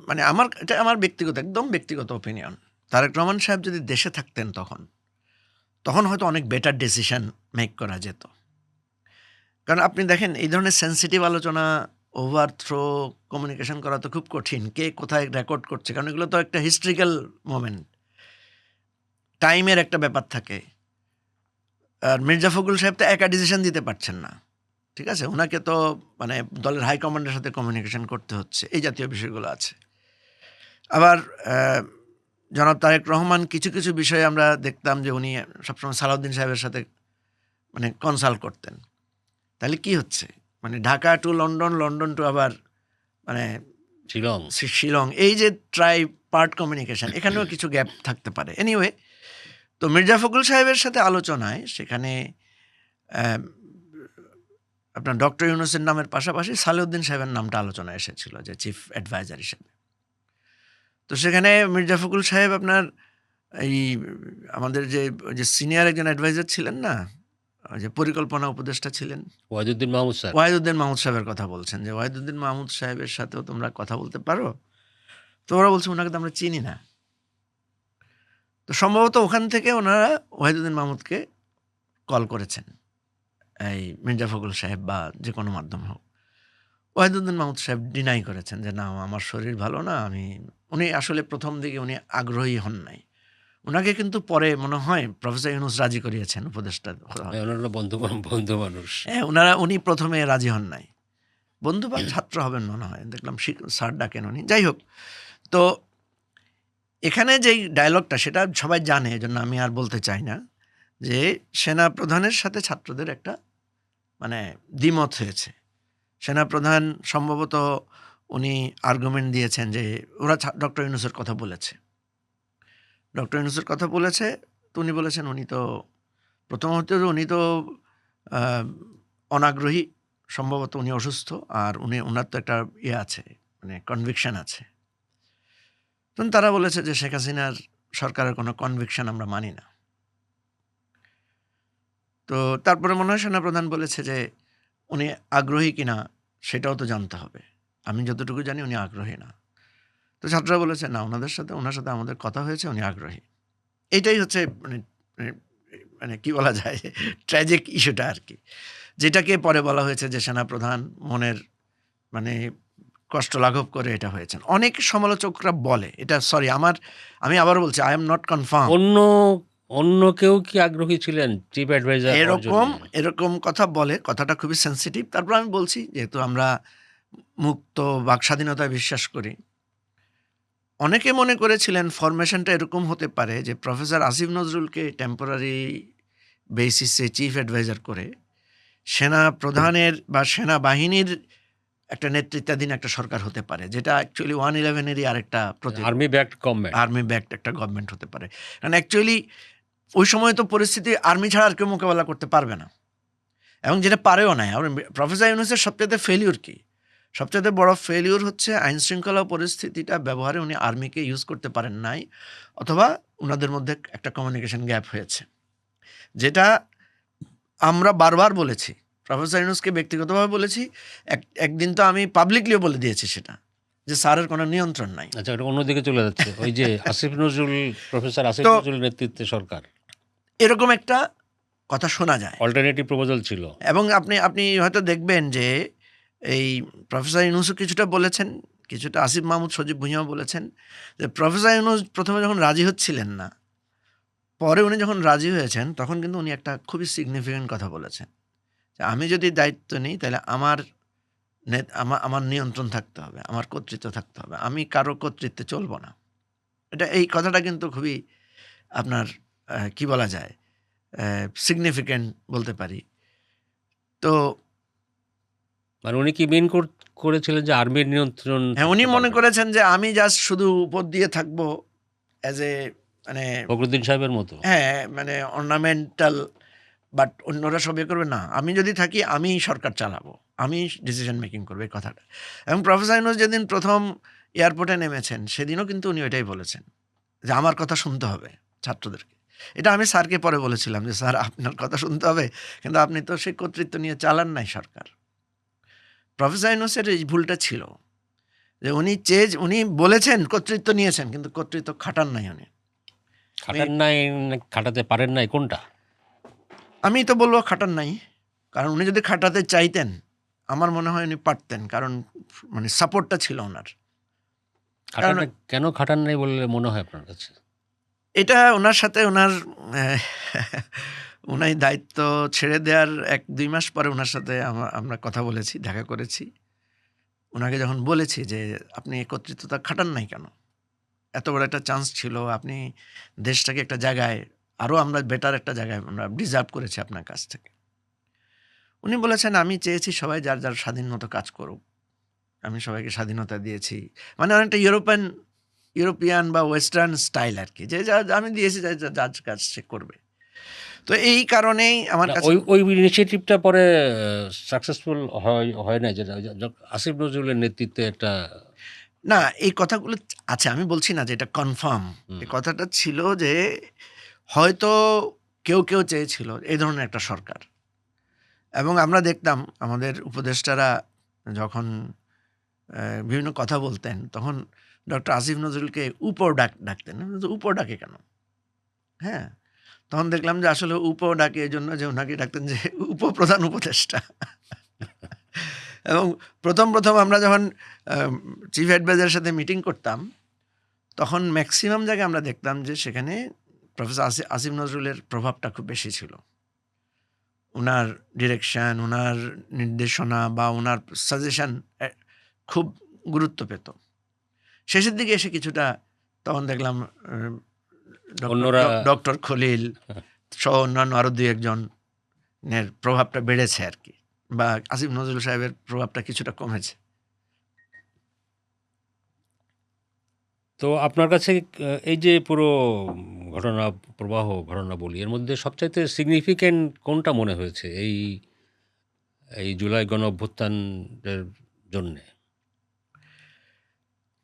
মানে এটা আমার ব্যক্তিগত, একদম ব্যক্তিগত ওপিনিয়ন। তারেক রহমান সাহেব যদি দেশে থাকতেন তখন হয়তো অনেক বেটার ডিসিশন মেক করা যেত। কারণ আপনি দেখেন এই ধরনের সেন্সিটিভ আলোচনা ওভার থ্রো কমিউনিকেশন করা তো খুব কঠিন, কে কোথায় রেকর্ড করছে, কারণ এগুলো তো একটা হিস্ট্রিক্যাল মোমেন্ট, টাইমের একটা ব্যাপার থাকে। আর মির্জা ফখরুল সাহেব তো একা ডিসিশন দিতে পারছেন না, ঠিক আছে, ওনাকে তো মানে দলের হাইকমান্ডের সাথে কমিউনিকেশন করতে হচ্ছে, এই জাতীয় বিষয়গুলো আছে। আবার জনাব তারেক রহমান কিছু কিছু বিষয়ে আমরা দেখতাম যে উনি সবসময় সালাউদ্দিন সাহেবের সাথে মানে কনসাল্ট করতেন। তাহলে কি হচ্ছে, মানে Dhaka to London, London two আবার মানে শিলং, এই যে ট্রাই পার্ট কমিউনিকেশন, এখানেও কিছু গ্যাপ থাকতে পারে। এনিওয়ে, তো মির্জা ফখরুল সাহেবের সাথে আলোচনায় সেখানে আপনার ডক্টর ইউনূসের নামের পাশাপাশি সালেউদ্দিন সাহেবের নামটা আলোচনায় এসেছিল যে চিফ অ্যাডভাইজার হিসেবে। তো সেখানে মির্জা ফখরুল সাহেব আপনার এই আমাদের যে সিনিয়র একজন অ্যাডভাইজার ছিলেন না, যে পরিকল্পনা উপদেষ্টা ছিলেন ওয়াহিদুদ্দিন মাহমুদ সাহেবের কথা বলছেন, যে ওয়াহিদুদ্দিন মাহমুদ সাহেবের সাথেও তোমরা কথা বলতে পারো। তো ওরা বলছে ওনাকে তো আমরা চিনি না। তো সম্ভবত ওখান থেকে ওনারা ওয়াহিদুদ্দিন মাহমুদকে কল করেছেন, এই মির্জা ফখরুল সাহেব বা যে কোনো মাধ্যম হোক। ওয়াহিদুদ্দিন মাহমুদ সাহেব ডিনাই করেছেন যে না, আমার শরীর ভালো না, উনি আসলে প্রথম দিকে উনি আগ্রহী হন নাই। ওনাকে কিন্তু পরে মনে হয় প্রফেসর ইউনূস রাজি করিয়েছেন উপদেষ্টা। বন্ধু মানুষ, হ্যাঁ, উনি প্রথমে রাজি হন নাই, বন্ধু বা ছাত্র হবেন মনে হয়, দেখলাম স্যার ডাকেন উনি। যাই হোক, তো এখানে যেই ডায়লগটা সেটা সবাই জানে, এজন্য আমি আর বলতে চাই না, যে সেনা প্রধানের সাথে ছাত্রদের একটা মানে দ্বিমত হয়েছে। সেনাপ্রধান সম্ভবত উনি আর্গুমেন্ট দিয়েছেন যে ওরা ডক্টর ইউনূসের কথা বলেছে, ডক্টর ইউনূসের কথা বলেছে। তো উনি বলেছেন উনি তো প্রথমত উনি তো অনাগ্রহী, সম্ভবত উনি অসুস্থ, আর ওনার তো একটা ইয়ে আছে, মানে কনভিকশন আছে। তখন তারা বলেছে যে শেখ হাসিনার সরকারের কোনো কনভিকশন আমরা মানি না। তো তারপরে মনে হয় সেনাপ্রধান বলেছে যে উনি আগ্রহী কিনা সেটাও তো জানতে হবে, আমি যতটুকু জানি উনি আগ্রহী না। তো ছাত্ররা বলেছে না, ওনার সাথে আমাদের কথা হয়েছে, উনি আগ্রহী। এইটাই হচ্ছে মানে মানে কি বলা যায়, ট্র্যাজিক ইস্যুটা আর কি, যেটাকে পরে বলা হয়েছে যে সেনাপ্রধান মনের মানে কষ্ট লাঘব করে এটা হয়েছেন। অনেক সমালোচকরা বলে এটা, সরি আমি আবার বলছি, আই এম নট কনফার্ম, অন্য কেউ কি আগ্রহী ছিলেন চিফ অ্যাডভাইজার? এরকম কথা বলে, কথাটা খুবই সেন্সিটিভ। তারপর আমি বলছি, যেহেতু আমরা মুক্ত বাক স্বাধীনতায় বিশ্বাস করি, অনেকে মনে করেছিলেন ফরমেশনটা এরকম হতে পারে যে প্রফেসর আসিফ নজরুলকে টেম্পোরারি বেসিসে চিফ অ্যাডভাইজার করে সেনা প্রধানের বা সেনাবাহিনীর একটা নেতৃত্বাধীন একটা সরকার হতে পারে, যেটা অ্যাকচুয়ালি 111-এরই আরেকটা আর্মি ব্যাকড একটা গভর্নমেন্ট হতে পারে। কারণ অ্যাকচুয়ালি ওই সময় তো পরিস্থিতি আর্মি ছাড়া আর কেউ মোকাবেলা করতে পারবে না, এবং যেটা পারেও না। প্রফেসর ইউনূসের সবচেয়ে ফেলিউর কি, সবচেয়ে বড় ফেলিউর হচ্ছে আইন শৃঙ্খলা পরিস্থিতিটা ব্যবহারে উনি আর্মিকে ইউজ করতে পারেন নাই, অথবা ওনাদের মধ্যে একটা কমিউনিকেশন গ্যাপ হয়েছে, যেটা আমরা বারবার বলেছি। প্রফেসর ইউনূসকে ব্যক্তিগতভাবে বলেছি, একদিন তো আমি পাবলিকলিও বলে দিয়েছি সেটা, যে স্যারের কোনো নিয়ন্ত্রণ নাই। আচ্ছা, ওটা অন্যদিকে চলে যাচ্ছে। ওই যে প্রফেসর আসিফ নজরুল নেতৃত্বে সরকার, এরকম একটা কথা শোনা যায়, অল্টারনেটিভ প্রপোজাল ছিল। এবং আপনি হয়তো দেখবেন যে এই প্রফেসর ইউনূসও কিছুটা বলেছেন, কিছুটা আসিফ মাহমুদ সজীব ভুঁইয়াও বলেছেন, যে প্রফেসর ইউনূস প্রথমে যখন রাজি হচ্ছিলেন না, পরে উনি যখন রাজি হয়েছেন তখন কিন্তু উনি একটা খুবই সিগনিফিক্যান্ট কথা বলেছেন, যে আমি যদি দায়িত্ব নিই তাহলে আমার নিয়ন্ত্রণ থাকতে হবে, আমার কর্তৃত্ব থাকতে হবে, আমি কারো কর্তৃত্বে চলবো না। এই কথাটা কিন্তু খুবই আপনার কি বলা যায়, সিগনিফিক্যান্ট বলতে পারি। তো মানে উনি কি মেন করেছিলেন যে আর্মির নিয়ন্ত্রণ? হ্যাঁ, উনি মনে করেছেন যে আমি জাস্ট শুধু উপর দিয়ে থাকবো অ্যাজ এ মানে ফখরুদ্দিন সাহেবের মতো, হ্যাঁ, মানে অর্নামেন্টাল, বাট অন্যরা সবই করবে না, আমি যদি থাকি আমি সরকার চালাবো, আমি ডিসিশন মেকিং করবো, এই কথাটা। এবং প্রফেসর ইউনূস যেদিন প্রথম এয়ারপোর্টে নেমেছেন সেদিনও কিন্তু উনি ওইটাই বলেছেন, যে আমার কথা শুনতে হবে ছাত্রদেরকে। এটা আমি স্যারকে পরে বলেছিলাম যে স্যার আপনার কথা শুনতে হবে, কিন্তু আপনি তো সেই কর্তৃত্ব নিয়ে চালান নাই সরকার। প্রফেসর ইউনূসের এই ভুলটা ছিল যে উনি বলেছেন কর্তৃত্ব নিয়েছেন, কিন্তু কর্তৃত্ব খাটান নাই। উনি খাটাতে পারেন নাই, কোনটা? আমি তো বলবো খাটান নাই, কারণ উনি যদি খাটাতে চাইতেন আমার মনে হয় উনি পারতেন, কারণ মানে সাপোর্টটা ছিল ওনার। কারণ কেন খাটান নাই বলে মনে হয় আপনার কাছে? এটা ওনার সাথে ওনার উনি দায়িত্ব ছেড়ে দেওয়ার 1-2 মাস পরে ওনার সাথে আমরা কথা বলেছি, দেখা করেছি। ওনাকে যখন বলেছি যে আপনি একত্রিততা খাটান নাই কেন? এত বড় একটা চান্স ছিল, আপনি দেশটাকে একটা জায়গায় আরও আমরা বেটার একটা জায়গায় আমরা ডিজার্ভ করেছি আপনার কাছ থেকে। উনি বলেছেন আমি চেয়েছি সবাই যার যার স্বাধীন মতো কাজ করুক, আমি সবাইকে স্বাধীনতা দিয়েছি। মানে অনেকটা ইউরোপিয়ান বা ওয়েস্টার্ন স্টাইল আর কি, যে যা আমি দিয়েছি যার কাজ সে করবে। তো এই কারণেই আমার না, কাছে ওই ইনিশিয়েটিভটা পরে সাকসেসফুল হয় নাই, যেটা আসিফ নজরুলের নেতৃত্বে একটা না, এই কথাগুলো আছে, আমি বলছি না যে এটা কনফার্ম। এই কথাটা ছিল যে হয়তো কেউ কেউ চেয়েছিল এই ধরনের একটা সরকার, এবং আমরা দেখতাম আমাদের উপদেষ্টারা যখন বিভিন্ন কথা বলতেন তখন ডক্টর আসিফ নজরুলকে ডাকতেন। উপর ডাকে কেন? হ্যাঁ, তখন দেখলাম যে আসলে ডাকে এই জন্য যে ওনাকে ডাকতেন যে উপপ্রধান উপদেষ্টা। এবং প্রথম আমরা যখন চিফ অ্যাডভাইজারের সাথে মিটিং করতাম তখন ম্যাক্সিমাম জায়গায় আমরা দেখতাম যে সেখানে প্রফেসর আসিফ নজরুলের প্রভাবটা খুব বেশি ছিল। ওনার ডিরেকশন, ওনার নির্দেশনা বা ওনার সাজেশন খুব গুরুত্ব পেত। শেষের দিকে এসে কিছুটা তখন দেখলাম অন্যরা ডক্টর খলিল সহ অন্যান্য আরও 2-1 জনের প্রভাবটা বেড়েছে আর কি, বা আসিফ নজরুল সাহেবের প্রভাবটা কিছুটা কমেছে। তো আপনার কাছে এই যে পুরো ঘটনা বলি, এর মধ্যে সবচাইতে সিগনিফিক্যান্ট কোনটা মনে হয়েছে এই জুলাই গণ অভ্যুত্থানের জন্যে?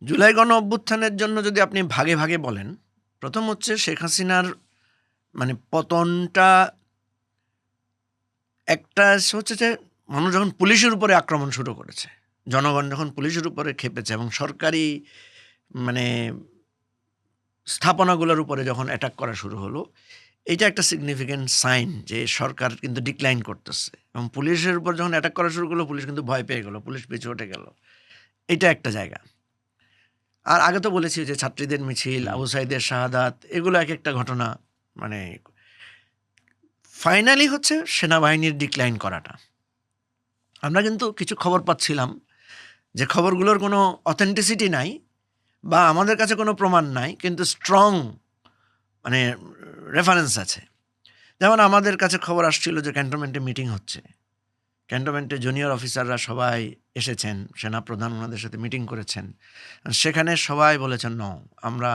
জুলাই গণ অভ্যুত্থানের জন্য যদি আপনি ভাগে ভাগে বলেন, প্রথম হচ্ছে শেখ হাসিনার মানে পতনটা একটা হচ্ছে যে মানুষ যখন পুলিশের উপরে আক্রমণ শুরু করেছে, জনগণ যখন পুলিশের উপরে খেপেছে এবং সরকারি মানে স্থাপনাগুলোর উপরে যখন অ্যাটাক করা শুরু হলো, এটা একটা সিগনিফিক্যান্ট সাইন যে সরকার কিন্তু ডিক্লাইন করতেছে। এবং পুলিশের উপর যখন অ্যাটাক করা শুরু করলো পুলিশ কিন্তু ভয় পেয়ে গেল, পুলিশ পিছু হটে গেল। এটা একটা জায়গা। আর আগে তো বলেছি যে ছাত্রীদের মিছিল, আবু সাইদের শাহাদাত, এগুলো এক একটা ঘটনা। মানে ফাইনালি হচ্ছে সেনাবাহিনীর ডিক্লাইন করাটা। আমরা কিন্তু কিছু খবর পাচ্ছিলাম যে খবরগুলোর কোনো অথেন্টিসিটি নাই বা আমাদের কাছে কোনো প্রমাণ নাই, কিন্তু স্ট্রং মানে রেফারেন্স আছে। যেমন আমাদের কাছে খবর আসছিল যে ক্যান্টনমেন্টে মিটিং হচ্ছে, ক্যান্টনমেন্টে জুনিয়র অফিসাররা সবাই এসেছেন, সেনাপ্রধান ওনাদের সাথে মিটিং করেছেন। সেখানে সবাই বলেছেন ন, আমরা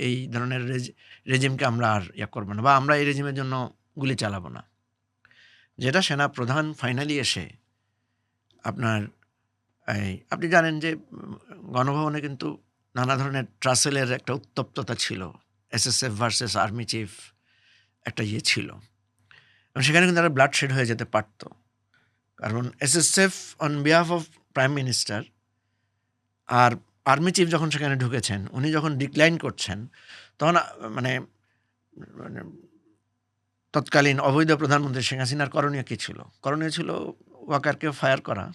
এই ধরনের রেজিমকে আমরা আর করবো না, বা আমরা এই রেজিমের জন্য গুলি চালাবো না। যেটা সেনাপ্রধান ফাইনালি এসে আপনার আপনি জানেন যে গণভবনে কিন্তু নানা ধরনের ট্রাসেলের একটা উত্তপ্ততা ছিল, এসএসএফ ভার্সেস আর্মি চিফ একটা ছিল, এবং সেখানে কিন্তু একটা ব্লাড শেড হয়ে যেতে পারত। কারণ SSF on behalf of prime minister আর আর্মি চিফ যখন সেখানে ঢুকেছেন, উনি যখন ডিক্লাইন করছেন, তখন মানে তৎকালীন অবৈধ প্রধানমন্ত্রী শেখ হাসিনার করণীয় কী ছিল? করণীয় ছিল ওয়াকারকে ফায়ার করা,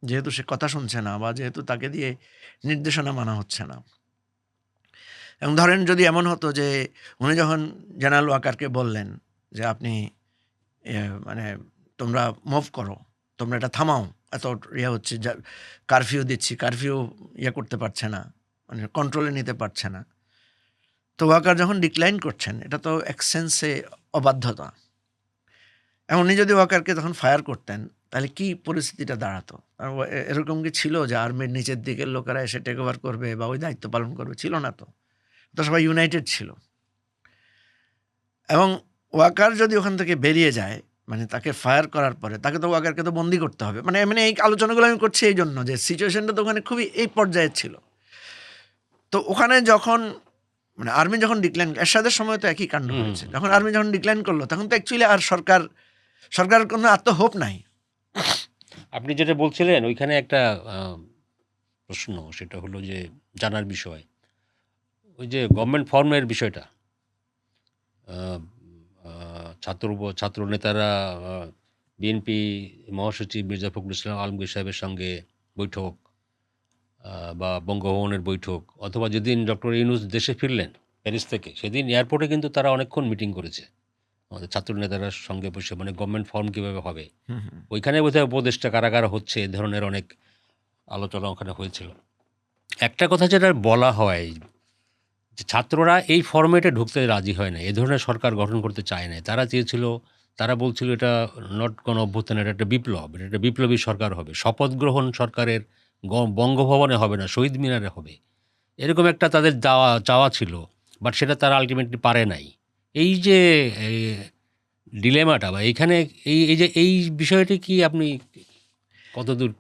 যেহেতু সে কথা শুনছে না বা যেহেতু তাকে দিয়ে নির্দেশনা মানা হচ্ছে না। এবং ধরেন যদি এমন হতো যে উনি যখন জেনারেল ওয়াকারকে বললেন যে আপনি মানে তোমরা মুভ করো, তোমরা এটা থামাও, এত হচ্ছে, কারফিউ দিচ্ছি, কারফিউ করতে পারছে না, মানে কন্ট্রোলে নিতে পারছে না। তো ওয়াকার যখন ডিক্লাইন করছেন, এটা তো এক সেন্সে অবাধ্যতা। এবং উনি যদি ওয়াকারকে তখন ফায়ার করতেন তাহলে কি পরিস্থিতিটা দাঁড়াতো? এরকম কি ছিল যে আর্মির নিচের দিকের লোকেরা এসে টেক ওভার করবে বা ওই দায়িত্ব পালন করবে? ছিল না তো। তো সবাই ইউনাইটেড ছিল। এবং ওয়াকার যদি ওখান থেকে বেরিয়ে যায়, মানে তাকে ফায়ার করার পরে তাকে তো ওয়াকারকে তো বন্দি করতে হবে। মানে এই আলোচনাগুলো আমি করছি এই জন্য যে সিচুয়েশনটা তো ওখানে খুবই এই পর্যায়ের ছিল। তো ওখানে যখন মানে আর্মি যখন ডিক্লাইন, এরশাদের সময় তো একই কাণ্ড হয়েছে। যখন আর্মি যখন ডিক্লাইন করলো তখন তো অ্যাকচুয়ালি আর সরকারের কোনো আত্মহোপ নাই। আপনি যেটা বলছিলেন ওইখানে একটা প্রশ্ন, সেটা হলো যে জানার বিষয়, ওই যে গভর্নমেন্ট ফর্মের বিষয়টা, ছাত্র নেতারা বিএনপি মহাসচিব মির্জা ফখরুল ইসলাম আলমগীর সাহেবের সঙ্গে বৈঠক বা বঙ্গভবনের বৈঠক, অথবা যেদিন ডক্টর ইউনূস দেশে ফিরলেন প্যারিস থেকে, সেদিন এয়ারপোর্টে কিন্তু তারা অনেকক্ষণ মিটিং করেছে আমাদের ছাত্র নেতারা সঙ্গে বসে, মানে গভর্নমেন্ট ফর্ম কীভাবে হবে, ওইখানে বোধহয় উপদেষ্টা কারা কারা হচ্ছে এ ধরনের অনেক আলোচনা ওখানে হয়েছিল। একটা কথা যেটা বলা হয় যে ছাত্ররা এই ফরম্যাটে ঢুকতে রাজি হয় না, এ ধরনের সরকার গঠন করতে চায় না। তারা চেয়েছিল, তারা বলছিল এটা নট গণ অভ্যুত্থান, এটা একটা বিপ্লব, এটা একটা বিপ্লবী সরকার হবে, শপথ গ্রহণ সরকারের বঙ্গভবনে হবে না, শহীদ মিনারে হবে, এরকম একটা তাদের চাওয়া ছিল। বাট সেটা তারা আলটিমেটলি পারে নাই। এই যে ডিলেমাটা বা এইখানে এই বিষয়টি কি আপনি কতদূর?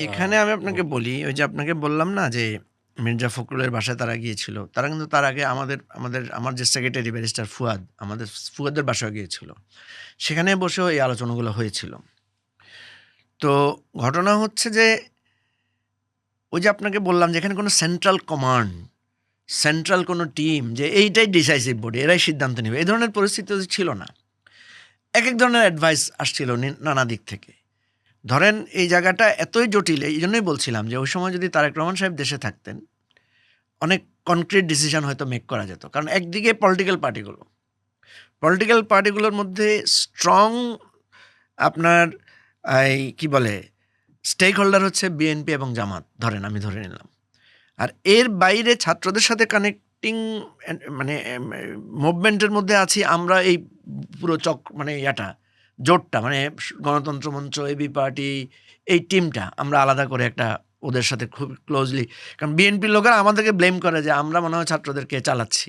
এখানে আমি আপনাকে বলি, ওই যে আপনাকে বললাম না যে মির্জা ফখরুলের বাসায় তারা গিয়েছিল, তারা কিন্তু তার আগে আমার যে সেক্রেটারি ব্যারিস্টার ফুয়াদ, আমাদের ফুয়াদের বাসায় গিয়েছিল, সেখানে বসেও এই আলোচনাগুলো হয়েছিল। তো ঘটনা হচ্ছে যে ওই যে আপনাকে বললাম যে এখানে কোনো সেন্ট্রাল কমান্ড, সেন্ট্রাল কোনো টিম যে এইটাই ডিসাইসিভ বডি, এরাই সিদ্ধান্ত নেবে, এই ধরনের পরিস্থিতি ছিল না। এক ধরনের অ্যাডভাইস আসছিল নানা দিক থেকে। ধরেন এই জায়গাটা এতই জটিল, এই জন্যই বলছিলাম যে ওই সময় যদি তারেক রহমান সাহেব দেশে থাকতেন অনেক কনক্রিট ডিসিশন হয়তো মেক করা যেত। কারণ একদিকে পলিটিক্যাল পার্টিগুলোর মধ্যে স্ট্রং আপনার এই কী বলে স্টেক হোল্ডার হচ্ছে বিএনপি এবং জামাত, আমি ধরে নিলাম। আর এর বাইরে ছাত্রদের সাথে কানেক্টিং মানে মুভমেন্টের মধ্যে আছি আমরা, এই পুরো জোটটা মানে গণতন্ত্র মঞ্চ, এবি পার্টি, এই টিমটা আমরা আলাদা করে একটা ওদের সাথে খুব ক্লোজলি, কারণ বিএনপির লোকেরা আমাদেরকে ব্লেম করে যে আমরা মনে হয় ছাত্রদেরকে চালাচ্ছি,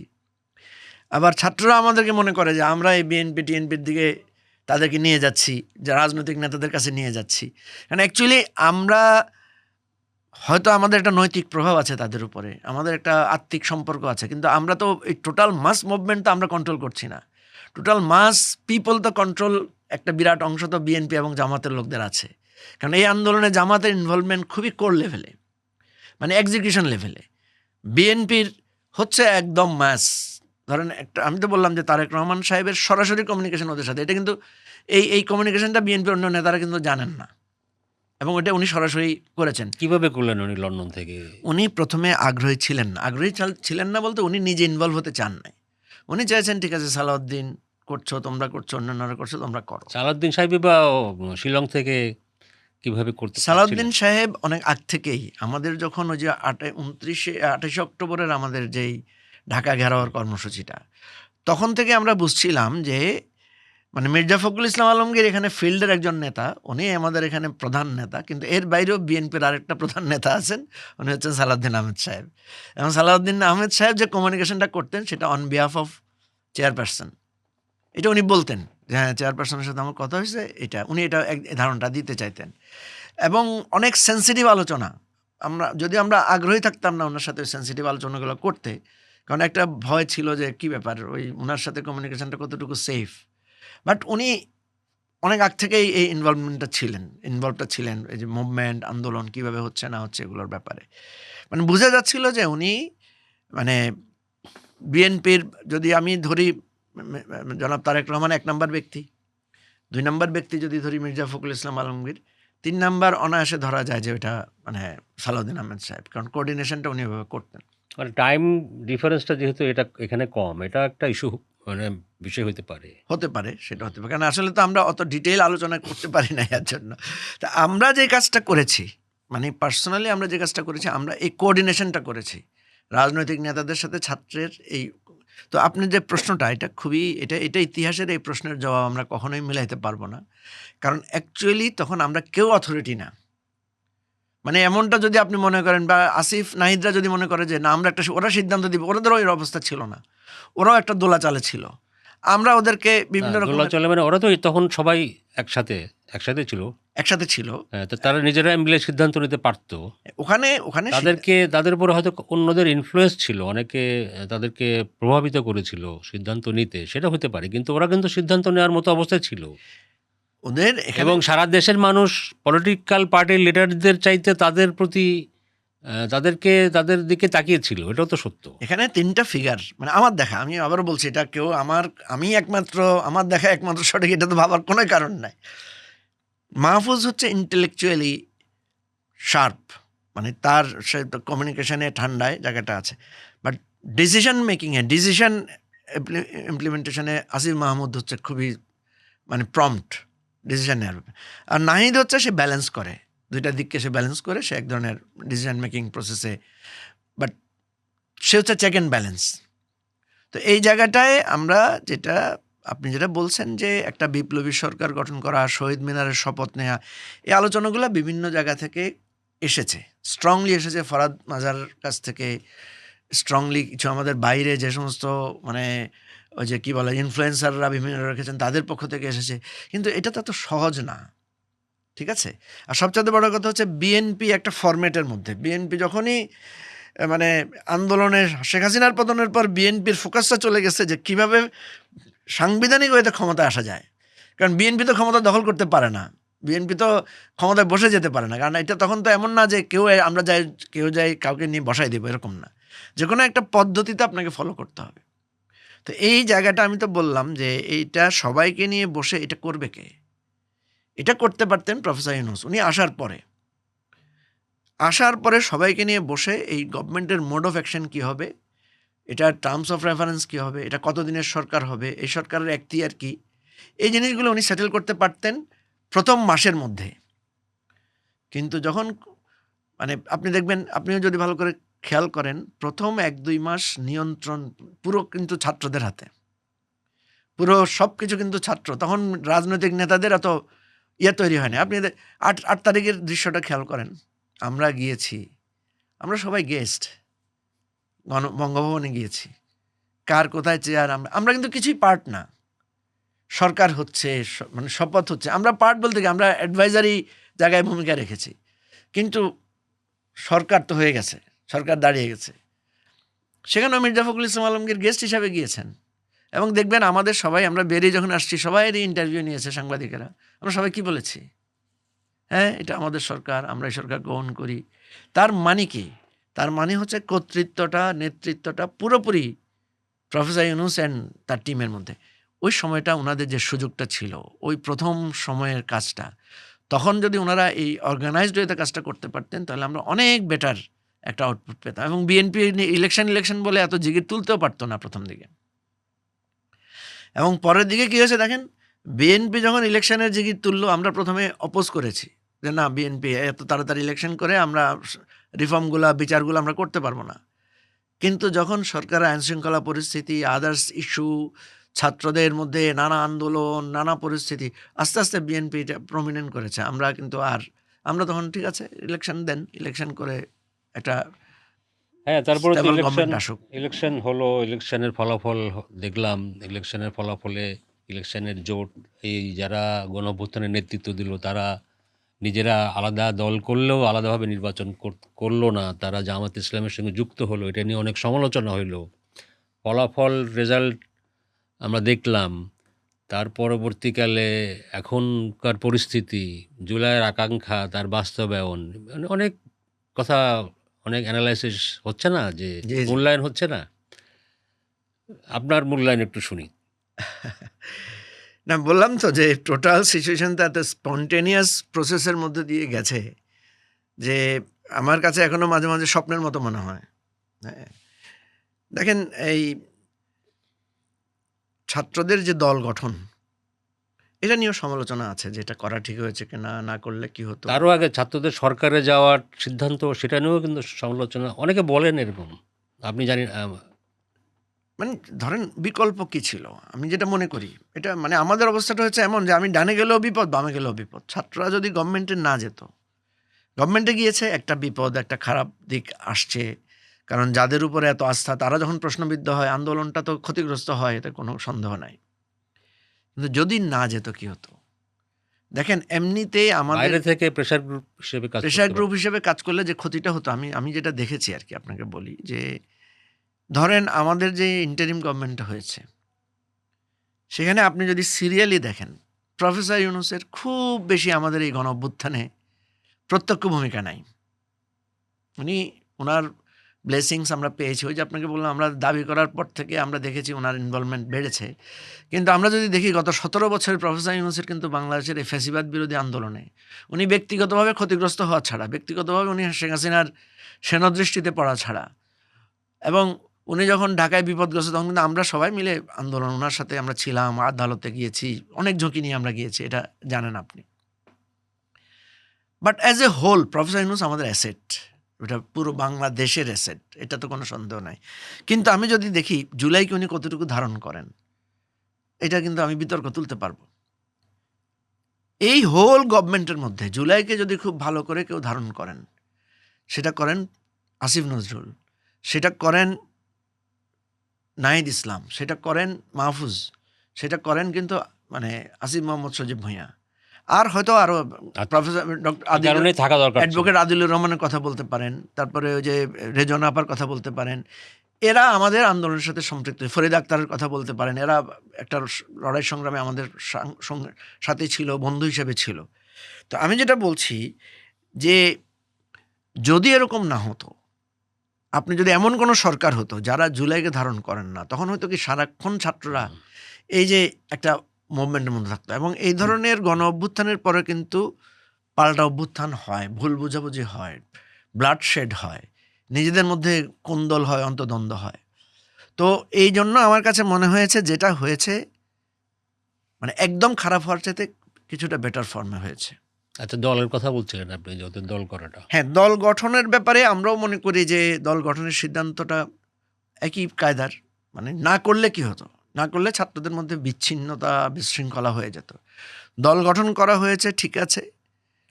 আবার ছাত্ররা আমাদেরকে মনে করে যে আমরা এই বিএনপি টিএনপির দিকে তাদেরকে নিয়ে যাচ্ছি, যে রাজনৈতিক নেতাদের কাছে নিয়ে যাচ্ছি। কারণ অ্যাকচুয়ালি আমরা হয়তো আমাদের একটা নৈতিক প্রভাব আছে তাদের উপরে, আমাদের একটা আত্মিক সম্পর্ক আছে, কিন্তু আমরা তো এই টোটাল মাস মুভমেন্ট তো আমরা কন্ট্রোল করছি না। টোটাল মাস পিপল তো কন্ট্রোল একটা বিরাট অংশ তো বিএনপি এবং জামাতের লোকদের আছে। কারণ এই আন্দোলনে জামাতের ইনভলভমেন্ট খুবই কোর লেভেলে, মানে এক্সিকিউশন লেভেলে। বিএনপির হচ্ছে একদম মাস। ধরেন আমি তো বললাম যে তারেক রহমান সাহেবের সরাসরি কমিউনিকেশন ওদের সাথে, এটা কিন্তু এই কমিউনিকেশনটা বিএনপির অন্য নেতারা কিন্তু জানেন না, এবং ওটা উনি সরাসরি করেছেন। কিভাবে করলেন উনি লন্ডন থেকে? উনি প্রথমে আগ্রহী ছিলেন না বলতে উনি নিজে ইনভলভ হতে চান নাই। উনি চাইছেন ঠিক আছে সালাউদ্দিন করছো, তোমরা করছো, অন্যান্যরা করছো, তোমরা করো। সালাউদ্দিন সাহেব বা শিলং থেকে কিভাবে করতে? সালাউদ্দিন সাহেব অনেক আগ থেকেই আমাদের যখন ওই যে 28 অক্টোবরের আমাদের যেই ঢাকা ঘেরাওয়ার কর্মসূচিটা, তখন থেকে আমরা বুঝছিলাম যে মানে মির্জা ফখরুল ইসলাম আলমগীর এখানে ফিল্ডের একজন নেতা, উনি আমাদের এখানে প্রধান নেতা, কিন্তু এর বাইরেও বিএনপির আরেকটা প্রধান নেতা আছেন, উনি হচ্ছেন সালাউদ্দিন আহমেদ সাহেব। এবং সালাউদ্দিন আহমেদ সাহেব যে কমিউনিকেশনটা করতেন সেটা অন বিহাফ অফ চেয়ারপারসন, এটা উনি বলতেন যে হ্যাঁ চেয়ারপারসনের সাথে আমার কথা হয়েছে, উনি এটা ধারণাটা দিতে চাইতেন। এবং অনেক সেন্সিটিভ আলোচনা, যদি আমরা আগ্রহী থাকতাম না ওনার সাথে সেন্সিটিভ আলোচনাগুলো করতে, কারণ একটা ভয় ছিল যে কী ব্যাপার ওই ওনার সাথে কমিউনিকেশনটা কতটুকু সেফ। বাট উনি অনেক আগ থেকেই এই ইনভলভটা ছিলেন এই যে মুভমেন্ট আন্দোলন কীভাবে হচ্ছে না হচ্ছে এগুলোর ব্যাপারে। মানে বোঝা যাচ্ছিল যে উনি মানে বিএনপির, যদি আমি ধরি জনাব তারেক রহমান 1 নম্বর ব্যক্তি, 2 নম্বর ব্যক্তি যদি ধরি মির্জা ফখরুল ইসলাম আলমগীর, 3 নম্বর অনায়াসে ধরা যায় যে ওটা মানে সালাউদ্দিন আহমেদ সাহেব, কারণ কোঅর্ডিনেশনটা উনি এভাবে করতেন। মানে টাইম ডিফারেন্সটা যেহেতু এটা এখানে কম, এটা একটা ইস্যু মানে বিষয় হতে পারে, সেটা হতে পারে। কারণ আসলে তো আমরা অত ডিটেইল আলোচনা করতে পারি না এর জন্য। তা আমরা যে কাজটা করেছি, মানে পার্সোনালি আমরা যে কাজটা করেছি, আমরা এই কোঅর্ডিনেশনটা করেছি রাজনৈতিক নেতাদের সাথে ছাত্রের এই। তো আপনি যে প্রশ্নটা, এটা খুবই এটা ইতিহাসের এই প্রশ্নের জবাব আমরা কখনোই মিলাইতে পারবো না, কারণ অ্যাকচুয়ালি তখন আমরা কেউ অথরিটি না। মানে এমনটা যদি আপনি মনে করেন বা আসিফ নাহিদরা যদি মনে করে যে না আমরা ওরা সিদ্ধান্ত দিব, ওরাদেরও ওই অবস্থা ছিল না, ওরাও একটা দোলাচালে ছিল। আমরা ওদেরকে বিভিন্ন রকম দোলাচলে, মানে ওরা তো তখন সবাই একসাথে ছিল, তো তারা নিজেরা মিলে সিদ্ধান্ত নিতে পারতো। ওখানে তাদের উপর হয়তো অন্যদের ইনফ্লুয়েন্স ছিল, অনেকে তাদেরকে প্রভাবিত করেছিল সিদ্ধান্ত নিতে, সেটা হতে পারে, কিন্তু ওরা কিন্তু সিদ্ধান্ত নেওয়ার মতো অবস্থায় ছিল ওদের। এবং সারা দেশের মানুষ পলিটিক্যাল পার্টির লিডারদের চাইতে তাদের প্রতি তাদের দিকে তাকিয়েছিল, এটাও তো সত্য। এখানে 3টা ফিগার, মানে আমার দেখা, আমি আবারও বলছি এটা আমি একমাত্র আমার দেখা একমাত্র সঠিক, এটা তো ভাবার কোনো কারণ নাই। মাহফুজ হচ্ছে ইন্টেলেকচুয়ালি শার্প, মানে তার সে কমিউনিকেশনে ঠান্ডায় জায়গাটা আছে, বাট ডিসিশন মেকিংয়ে, ডিসিশন ইমপ্লিমেন্টেশনে আসিফ মাহমুদ হচ্ছে খুবই মানে প্রম্পট ডিসিশন নেওয়ার ব্যাপারে। আর নাহিদ হচ্ছে সে ব্যালেন্স করে, দুইটা দিককে সে ব্যালেন্স করে, সে এক ধরনের ডিসিশন মেকিং প্রসেসে, বাট সে হচ্ছে চেক অ্যান্ড ব্যালেন্স। তো এই জায়গাটায় আমরা যেটা আপনি যেটা বলছেন যে একটা বিপ্লবী সরকার গঠন করা, শহীদ মিনারের শপথ নেওয়া, এই আলোচনাগুলো বিভিন্ন জায়গা থেকে এসেছে, স্ট্রংলি এসেছে ফরাদ মাজার কাছ থেকে, স্ট্রংলি কিছু আমাদের বাইরে যে সমস্ত মানে ওই যে কী বলে ইনফ্লুয়েন্সাররা বিভিন্ন রেখেছেন তাদের পক্ষ থেকে এসেছে, কিন্তু এটা তো এত সহজ না, ঠিক আছে? আর সবচেয়ে বড় কথা হচ্ছে বিএনপি একটা ফরম্যাটের মধ্যে, বিএনপি যখনই মানে আন্দোলনের শেখ হাসিনার পতনের পর বিএনপির ফোকাসটা চলে গেছে যে কীভাবে সাংবিধানিক ওয়েতে ক্ষমতা আসা যায়, কারণ বিএনপি তো ক্ষমতা দখল করতে পারে না, বিএনপি তো ক্ষমতায় বসে যেতে পারে না, কারণ এটা তখন তো এমন না যে আমরা কেউ যাই কাউকে নিয়ে বসাই দেবো, এরকম না, যে কোনো একটা পদ্ধতিতে আপনাকে ফলো করতে হবে। তো এই জায়গাটা আমি তো বললাম যে এইটা সবাইকে নিয়ে বসে এটা করবে কে? এটা করতে পারতেন প্রফেসর ইউনূস, উনি আসার পরে সবাইকে নিয়ে বসে এই গভর্নমেন্টের মোড অফ অ্যাকশন কী হবে, এটা টার্মস অফ রেফারেন্স কী হবে, এটা কতদিনের সরকার হবে, এই সরকারের এখতিয়ার কী, এই জিনিসগুলো উনি সেটেল করতে পারতেন প্রথম মাসের মধ্যে। কিন্তু যখন মানে আপনি দেখবেন, আপনিও যদি ভালো করে খেয়াল করেন, প্রথম ১-২ মাস নিয়ন্ত্রণ পুরো কিন্তু ছাত্রদের হাতে, পুরো সব কিছু কিন্তু ছাত্র, তখন রাজনৈতিক নেতাদের এত তৈরি হয়নি। আপনি ৮ তারিখের দৃশ্যটা খেয়াল করেন, আমরা গিয়েছি, আমরা সবাই গেস্ট, বঙ্গভবনে গিয়েছি, কার কোথায় চেয়ার, আমরা কিন্তু কিছুই পার্ট না, সরকার হচ্ছে মানে শপথ হচ্ছে, আমরা পার্ট বলতে কি আমরা অ্যাডভাইজারি জায়গায় ভূমিকা রেখেছি, কিন্তু সরকার তো হয়ে গেছে, সরকার দাঁড়িয়ে গেছে। সেখানেও মির্জা ফখরুল ইসলাম আলমগীর গেস্ট হিসাবে গিয়েছেন, এবং দেখবেন আমাদের সবাই, আমরা বেরিয়ে যখন আসছি সবাইয়েরই ইন্টারভিউ নিয়েছে সাংবাদিকেরা, আমরা সবাই কি বলেছি, হ্যাঁ এটা আমাদের সরকার, আমরা এই সরকার গ্রহণ করি। তার মানে কি? তার মানে হচ্ছে কর্তৃত্বটা, নেতৃত্বটা পুরোপুরি প্রফেসর ইউনূস অ্যান্ড তার টিমের মধ্যে। ওই সময়টা ওনাদের যে সুযোগটা ছিল, ওই প্রথম সময়ের কাজটা, তখন যদি ওনারা এই অর্গানাইজড ওয়েতে কাজটা করতে পারতেন, তাহলে আমরা অনেক বেটার একটা আউটপুট পেতাম, এবং বিএনপি ইলেকশন বলে এত জিগির তুলতেও পারতো না প্রথম দিকে। এবং পরের দিকে কী হয়েছে দেখেন, বিএনপি যখন ইলেকশনের জিগির তুললো, আমরা প্রথমে অপোজ করেছি যে না, বিএনপি এত তাড়াতাড়ি ইলেকশন করে আমরা রিফর্মগুলা, বিচারগুলো আমরা করতে পারবো না। কিন্তু যখন সরকারের আইনশৃঙ্খলা পরিস্থিতি, আদার্স ইস্যু, ছাত্রদের মধ্যে নানা আন্দোলন, নানা পরিস্থিতি, আস্তে আস্তে বিএনপি এটা প্রমিনেন্ট করেছে। আমরা তখন ঠিক আছে ইলেকশন দেন, ইলেকশন করে একটা হ্যাঁ, তারপরে তো স্টেবল গভর্নমেন্ট আসুক। ইলেকশন হলো, ইলেকশনের ফলাফল দেখলাম, ইলেকশনের ফলাফলে ইলেকশনের জোট, এই যারা গণঅভ্যুত্থানের নেতৃত্ব দিল তারা নিজেরা আলাদা দল করলেও আলাদাভাবে নির্বাচন করলো না, তারা জামাত ইসলামের সঙ্গে যুক্ত হলো, এটা নিয়ে অনেক সমালোচনা হইলো। ফলাফল, রেজাল্ট আমরা দেখলাম। তার পরবর্তীকালে এখনকার পরিস্থিতি, জুলাইয়ের আকাঙ্ক্ষা, তার বাস্তবায়ন, মানে অনেক কথা, অনেক অ্যানালাইসিস হচ্ছে না, যে জি, জি। মূল্যায়ন হচ্ছে না। আপনার মূল্যায়ন একটু শুনি। না, বললাম তো যে টোটাল সিচুয়েশনটা এত স্পন্টেনিয়াস প্রসেসের মধ্যে দিয়ে গেছে যে আমার কাছে এখনো মাঝে মাঝে স্বপ্নের মতো মনে হয়। হ্যাঁ, দেখেন এই ছাত্রদের যে দল গঠন, এটা নিয়েও সমালোচনা আছে যে এটা করা ঠিক হয়েছে কিনা, না করলে কি হতো। তারও আগে ছাত্রদের সরকারে যাওয়ার সিদ্ধান্ত, সেটা নিয়েও কিন্তু সমালোচনা, অনেকে বলেন এরকম, আপনি জানেন। মানে ধরেন বিকল্প কি ছিল, আমি যেটা মনে করি, এটা মানে আমাদের অবস্থাটা হচ্ছে এমন যে আমি ডানে গেলেও বিপদ, বামে গেলেও বিপদ। ছাত্ররা যদি গভর্নমেন্টে না যেত, গভর্নমেন্টে গিয়েছে একটা বিপদ, একটা খারাপ দিক আসছে, কারণ যাদের উপরে এত আস্থা তারা যখন প্রশ্নবিদ্ধ হয়, আন্দোলনটা তো ক্ষতিগ্রস্ত হয়, এতে কোনো সন্দেহ নাই। কিন্তু যদি না যেত কি হতো, দেখেন এমনিতেই আমাদের বাইরে থেকে প্রেশার গ্রুপ হিসেবে কাজ প্রেশার করতে গ্রুপ হিসেবে কাজ করলে যে ক্ষতিটা হতো, আমি যেটা দেখেছি আর কি আপনাকে বলি, যে ধরেন আমাদের যে ইন্টারিম গভর্নমেন্টটা হয়েছে, সেখানে আপনি যদি সিরিয়ালি দেখেন, প্রফেসর ইউনূসের খুব বেশি আমাদের এই গণ অভ্যুত্থানে প্রত্যক্ষ ভূমিকা নাই। উনি ওনার ব্লেসিংস আমরা পেয়েছি। ওই যে আপনাকে বললাম, আমরা দাবি করার পর থেকে আমরা দেখেছি ওনার ইনভলভমেন্ট বেড়েছে। কিন্তু আমরা যদি দেখি গত 17 বছরের প্রফেসর ইউনূসের কিন্তু বাংলাদেশের এই ফ্যাসিবাদ বিরোধী আন্দোলনে উনি ব্যক্তিগতভাবে ক্ষতিগ্রস্ত হওয়া ছাড়া, ব্যক্তিগতভাবে উনি শেখ হাসিনার সেনদৃষ্টিতে পড়া ছাড়া, এবং উনি যখন ঢাকায় বিপদগ্রস্ত তখন কিন্তু আমরা সবাই মিলে আন্দোলন ওনার সাথে আমরা ছিলাম, আদালতে গিয়েছি, অনেক ঝুঁকি নিয়ে আমরা গিয়েছি, এটা জানেন আপনি। But as a whole professor Yunus আমাদের অ্যাসেট, এটা পুরো বাংলাদেশের অ্যাসেট, এটা তো কোনো সন্দেহ নাই। কিন্তু আমি যদি দেখি জুলাইকে উনি কতটুকু ধারণ করেন, এটা কিন্তু আমি বিতর্ক তুলতে পারবো। এই হোল গভর্নমেন্টের মধ্যে জুলাইকে যদি খুব ভালো করে কেউ ধারণ করেন, সেটা করেন আসিফ নজরুল, সেটা করেন নাহিদ ইসলাম, সেটা করেন মাহফুজ, সেটা করেন কিন্তু মানে আসিফ মোহাম্মদ সজীব ভূঁইয়া, আর হয়তো আরও প্রফেসর কারণে থাকা দরকার, অ্যাডভোকেট আদিলুর রহমানের কথা বলতে পারেন, তারপরে ওই যে রেজন আপার কথা বলতে পারেন, এরা আমাদের আন্দোলনের সাথে সম্পৃক্ত। ফরিদ আক্তারের কথা বলতে পারেন, এরা একটা লড়াই সংগ্রামে আমাদের সাথে ছিল, বন্ধু হিসেবে ছিল। তো আমি যেটা বলছি যে যদি এরকম না হতো, আপনি যদি এমন কোনো সরকার হতো যারা জুলাইকে ধারণ করেন না, তখন হয়তো কি সারাক্ষণ ছাত্ররা এই যে একটা মুভমেন্টের মধ্যে থাকতো। এবং এই ধরনের গণ অভ্যুত্থানের পরে কিন্তু পাল্টা অভ্যুত্থান হয়, ভুল বোঝাবুঝি হয়, ব্লাডশেড হয়, নিজেদের মধ্যে কোন্দল হয়, অন্তদ্বন্দ্ব হয়। তো এই জন্য আমার কাছে মনে হয়েছে যেটা হয়েছে মানে একদম খারাপ হওয়ার চাইতে কিছুটা বেটার ফর্মে হয়েছে। আচ্ছা, দলের কথা বলছিলেন আপনি, যত দল করাটা। হ্যাঁ, দল গঠনের ব্যাপারে আমরাও মনে করি যে দল গঠনের সিদ্ধান্তটা একই কায়দার, মানে না করলে কি হতো, না করলে ছাত্রদের মধ্যে বিচ্ছিন্নতা, বিশৃঙ্খলা হয়ে যেত। দল গঠন করা হয়েছে, ঠিক আছে।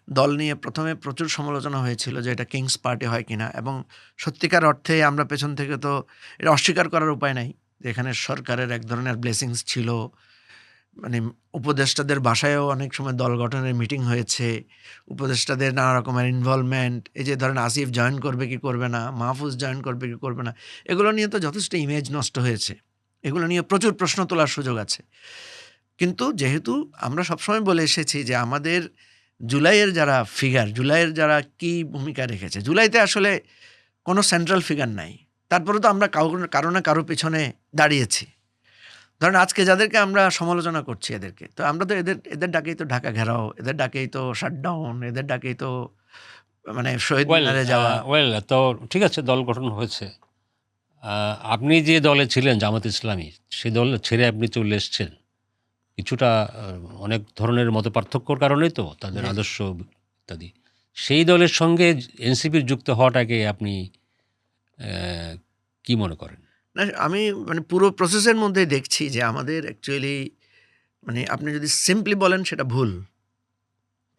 দল নিয়ে প্রথমে প্রচুর সমালোচনা হয়েছিল যে এটা কিংস পার্টি হয় কিনা, এবং সত্যিকার অর্থে আমরা পেছন থেকে তো এটা অস্বীকার করার উপায় নাই যে এখানে সরকারের এক ধরনের ব্লেসিংস ছিল। মানে উপদেষ্টাদের বাসায়ও অনেক সময় দল গঠনের মিটিং হয়েছে, উপদেষ্টাদের নানা রকমের ইনভলভমেন্ট, এই যে ধরেন আসিফ জয়েন করবে কি করবে না, মাহফুজ জয়েন করবে কি করবে না, এগুলো নিয়ে তো যথেষ্ট ইমেজ নষ্ট হয়েছে, এগুলো নিয়ে প্রচুর প্রশ্ন তোলার সুযোগ আছে। কিন্তু যেহেতু আমরা সবসময় বলে এসেছি যে আমাদের জুলাইয়ের যারা ফিগার, জুলাইয়ের যারা কি ভূমিকা রেখেছে, জুলাইতে আসলে কোনো সেন্ট্রাল ফিগার নাই, তারপরে তো আমরা কারো না কারো পিছনে দাঁড়িয়েছি। ধরেন আজকে যাদেরকে আমরা সমালোচনা করছি এদেরকে, তো আমরা তো এদের ডাকেই তো ঢাকা ঘেরাও, এদের ডাকেই তো শাটডাউন, এদের ডাকেই তো মানে শহীদ মিনারে যাওয়া। তো ঠিক আছে, দল গঠন হয়েছে। আপনি যে দলে ছিলেন জামাত ইসলামী, সেই দল ছেড়ে আপনি চলে এসছেন কিছুটা অনেক ধরনের মত পার্থক্যর কারণেই তো, তাদের আদর্শ ইত্যাদি। সেই দলের সঙ্গে এনসিপির যুক্ত হওয়াটাকে আপনি কি মনে করেন? না, আমি মানে পুরো প্রসেসের মধ্যে দেখছি যে আমাদের অ্যাকচুয়ালি মানে আপনি যদি সিম্পলি বলেন সেটা ভুল,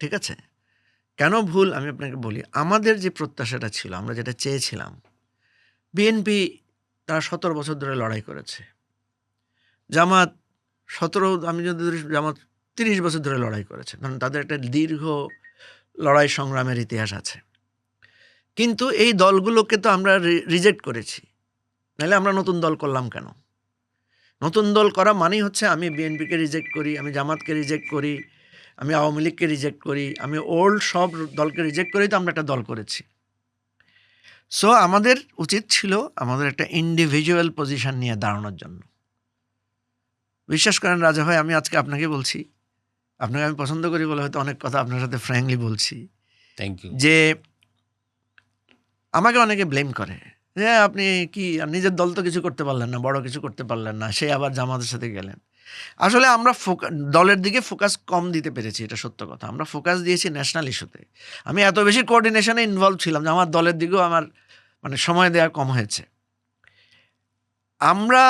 ঠিক আছে। কেন ভুল আমি আপনাকে বলি। আমাদের যে প্রত্যাশাটা ছিল, আমরা যেটা চেয়েছিলাম, বিএনপি তারা 17 বছর ধরে লড়াই করেছে, জামাত 17, আমি যদি জামাত 30 বছর ধরে লড়াই করেছে, কারণ তাদের একটা দীর্ঘ লড়াই সংগ্রামের ইতিহাস আছে। কিন্তু এই দলগুলোকে তো আমরা রিজেক্ট করেছি, নাহলে আমরা নতুন দল করলাম কেন? নতুন দল করা মানেই হচ্ছে আমি বিএনপিকে রিজেক্ট করি, আমি জামাতকে রিজেক্ট করি, আমি আওয়ামী লীগকে রিজেক্ট করি, আমি ওল্ড সব দলকে রিজেক্ট করেই তো আমরা একটা দল করেছি। সো আমাদের উচিত ছিল আমাদের একটা ইন্ডিভিজুয়াল পজিশন নিয়ে দাঁড়ানোর জন্য। বিশ্বাস করেন রাজা ভাই, আমি আজকে আপনাকে বলছি, আপনাকে আমি পছন্দ করি বলে হয়তো অনেক কথা আপনার সাথে ফ্র্যাঙ্কলি বলছি, থ্যাংক ইউ। যে আমাকে অনেকে ব্লেম করে যে আপনি কি নিজের দল তো কিছু করতে পারলেন না, বড় কিছু করতে পারলেন না, সে আবার জামাতের সাথে গেলেন। আসলে আমরা দলের দিকে ফোকাস কম দিতে পেরেছি, এটা সত্য কথা। আমরা ফোকাস দিয়েছি ন্যাশনাল ইস্যুতে। আমি এত বেশি কোঅর্ডিনেশনে ইনভলভ ছিলাম যে আমার দলের দিকেও আমার মানে সময় দেওয়া কম হয়েছে। আমরা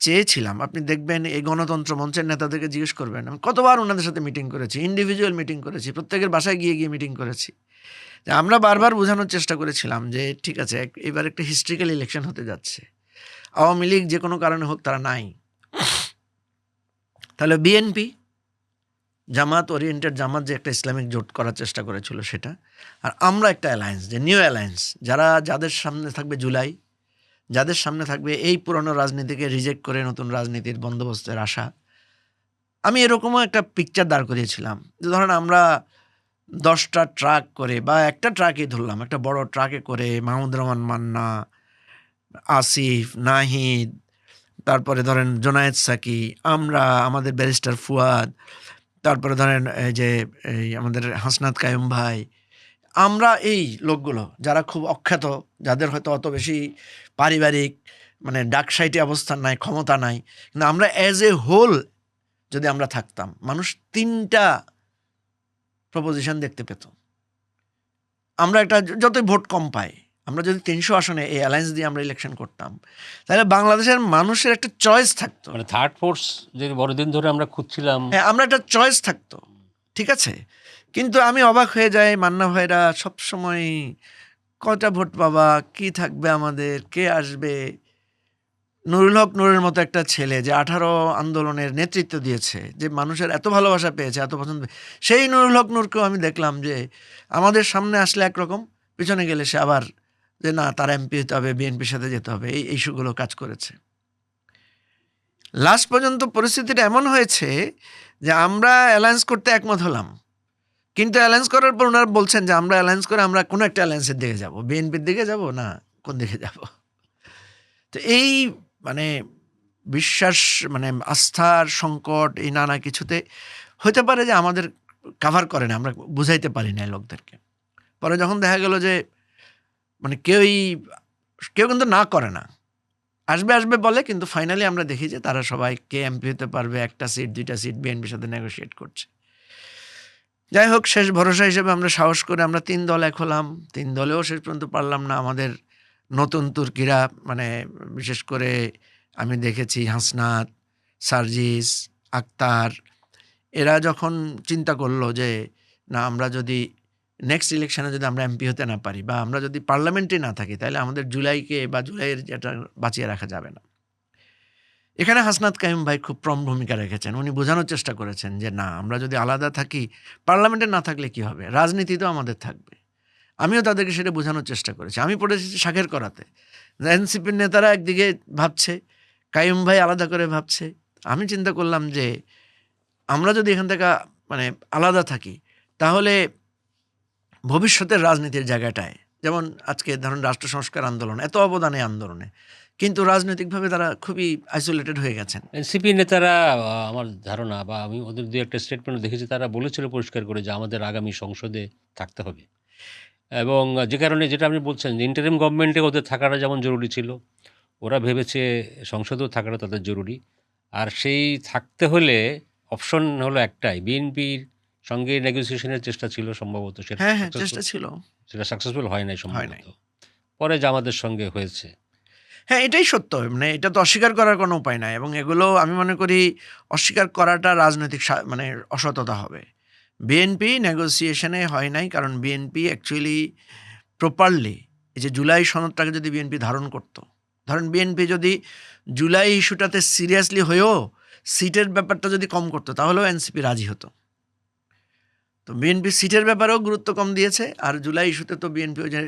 চেয়েছিলাম, আপনি দেখবেন এই গণতন্ত্র মঞ্চের নেতাদেরকে জিজ্ঞেস করবেন, আমি কতবার ওনাদের সাথে মিটিং করেছি, ইন্ডিভিজুয়াল মিটিং করেছি, প্রত্যেকের বাসায় গিয়ে গিয়ে মিটিং করেছি। আমরা বারবার বোঝানোর চেষ্টা করেছিলাম যে ঠিক আছে, এবার একটা হিস্ট্রিক্যাল ইলেকশন হতে যাচ্ছে, আওয়ামী লীগ যে কোনো কারণে হোক তারা নাই, তাহলে বিএনপি জামাত ওরিয়েন্টেড, জামাত যে একটা ইসলামিক জোট করার চেষ্টা করেছিল সেটা, আর আমরা একটা অ্যালায়েন্স, যে নিউ অ্যালায়েন্স, যাদের সামনে থাকবে জুলাই, যাদের সামনে থাকবে এই পুরনো রাজনীতিকে রিজেক্ট করে নতুন রাজনীতির বন্দোবস্তের আশা। আমি এরকমও একটা পিকচার দাঁড় করিয়েছিলাম যে ধরেন আমরা 10টা ট্রাক করে, বা একটা ট্রাকই ধরলাম, একটা বড় ট্রাকে করে মাহমুদ রহমান মান্না, আসিফ, নাহিদ, তারপরে ধরেন জোনায়েদ সাকি, আমরা, আমাদের ব্যারিস্টার ফুয়াদ, তারপরে ধরেন এই যে এই আমাদের হাসনাত কায়ুম ভাই, আমরা এই লোকগুলো যারা খুব অখ্যাত, যাদের হয়তো অত বেশি পারিবারিক মানে ডাকসাইটে অবস্থান নাই, ক্ষমতা নাই, কিন্তু আমরা অ্যাজ এ হোল যদি আমরা থাকতাম, মানুষ 3টা প্রপোজিশন দেখতে পেত। আমরা একটা যতই ভোট কম পাই, আমরা যদি 300 আসনে এই অ্যালায়েন্স দিয়ে আমরা ইলেকশন করতাম, তাহলে বাংলাদেশের মানুষের একটা চয়েস থাকতো। মানে থার্ড ফোর্স যে বড়দিন ধরে আমরা খুঁজছিলাম, হ্যাঁ, আমরা একটা চয়েস থাকতো, ঠিক আছে। কিন্তু আমি অবাক হয়ে যাই, মান্না ভাইরা সবসময় কয়টা ভোট পাবা, কি থাকবে, আমাদের কে আসবে। নুরুল হক নূরের মতো একটা ছেলে যে 18 আন্দোলনের নেতৃত্ব দিয়েছে, যে মানুষের এত ভালোবাসা পেয়েছে, এত পছন্দ, সেই নুরুল হক নূরকেও আমি দেখলাম যে আমাদের সামনে আসলে একরকম, পিছনে গেলে সে আবার যে না, তার এমপি হতে হবে, বিএনপির সাথে যেতে হবে, এই ইস্যুগুলো কাজ করেছে। লাস্ট পর্যন্ত পরিস্থিতিটা এমন হয়েছে যে আমরা অ্যালায়েন্স করতে একমত হলাম, কিন্তু অ্যালায়েন্স করার পর ওনারা বলছেন যে আমরা অ্যালায়েন্স করে আমরা কোনো একটা অ্যালায়েন্সের দিকে যাব, বিএনপির দিকে যাব না কোন দিকে যাব। তো এই মানে বিশ্বাস মানে আস্থার সংকট, এই নানা কিছুতে হতে পারে যে আমাদের কাভার করে না, আমরা বুঝাইতে পারি না লোকদেরকে। পরে যখন দেখা গেল যে মানে কেউ কিন্তু না করে না, আসবে আসবে বলে, কিন্তু ফাইনালি আমরা দেখি যে তারা সবাই কে এমপি হতে পারবে, 1টা সিট 2টা সিট বিএনপির সাথে নেগোশিয়েট করছে। যাই হোক, শেষ ভরসা হিসেবে আমরা সাহস করে আমরা 3 দল এক হলাম। 3 দলেও শেষ পর্যন্ত পারলাম না। আমাদের নতুন তুর্কিরা মানে বিশেষ করে আমি দেখেছি হাসনাত, সার্জিস, আক্তার, এরা যখন চিন্তা করলো যে না, আমরা যদি নেক্সট ইলেকশনে যদি আমরা এমপি হতে না পারি বা আমরা যদি পার্লামেন্টে না থাকি, তাহলে আমাদের জুলাইকে বা জুলাইয়ের যেটা বাঁচিয়ে রাখা যাবে না। এখানে হাসনাত কায়ুম ভাই খুব প্রম ভূমিকা রেখেছেন। উনি বোঝানোর চেষ্টা করেছেন যে না, আমরা যদি আলাদা থাকি, পার্লামেন্টে না থাকলে কি হবে, রাজনীতি তো আমাদের থাকবে। আমিও তাদেরকে সেটা বোঝানোর চেষ্টা করেছি। আমি পড়েছি শাখের করাতে, এনসিপির নেতারা একদিকে ভাবছে, কায়ুম ভাই আলাদা করে ভাবছে। আমি চিন্তা করলাম যে আমরা যদি এখান থেকে মানে আলাদা থাকি, তাহলে ভবিষ্যতের রাজনীতির জায়গাটায়, যেমন আজকে ধরুন রাষ্ট্র সংস্কার আন্দোলন, এত অবদানে আন্দোলনে, কিন্তু রাজনৈতিকভাবে তারা খুবই আইসোলেটেড হয়ে গেছেন। এনসিপি নেতারা আমার ধারণা বা আমি ওদের দু একটা স্টেটমেন্ট দেখেছি, তারা বলেছিল পরিষ্কার করে যে আমাদের আগামী সংসদে থাকতে হবে, এবং যে কারণে যেটা আপনি বলছেন যে ইন্টারিম গভর্নমেন্টে ওদের থাকাটা যেমন জরুরি ছিল, ওরা ভেবেছে সংসদেও থাকাটা তাদের জরুরি। আর সেই থাকতে হলে অপশন হলো একটাই, বিএনপির সঙ্গে নেগোসিয়েশনের চেষ্টা ছিল সম্ভবত, সেটা হ্যাঁ, হ্যাঁ, চেষ্টা ছিল, সাকসেসফুল হয় নাই হয় নাই। সম্ভবত, পরে জামাতের সঙ্গে হয়েছে। হ্যাঁ, এটাই সত্য। মানে এটা তো অস্বীকার করার কোনো উপায় নাই, এবং এগুলো আমি মনে করি অস্বীকার করাটা রাজনৈতিক মানে অসততা হবে। বিএনপি নেগোসিয়েশনে হয় নাই, কারণ বিএনপি অ্যাকচুয়ালি প্রপারলি এই যে জুলাই সনদটাকে যদি বিএনপি ধারণ করত, ধরেন বিএনপি যদি জুলাই ইস্যুটাতে সিরিয়াসলি হয়েও সিটের ব্যাপারটা যদি কম করতো, তাহলেও এনসিপি রাজি হতো। তো বিএনপি সিটের ব্যাপারেও গুরুত্ব কম দিয়েছে, আর জুলাই ইস্যুতে তো বিএনপি ওই যে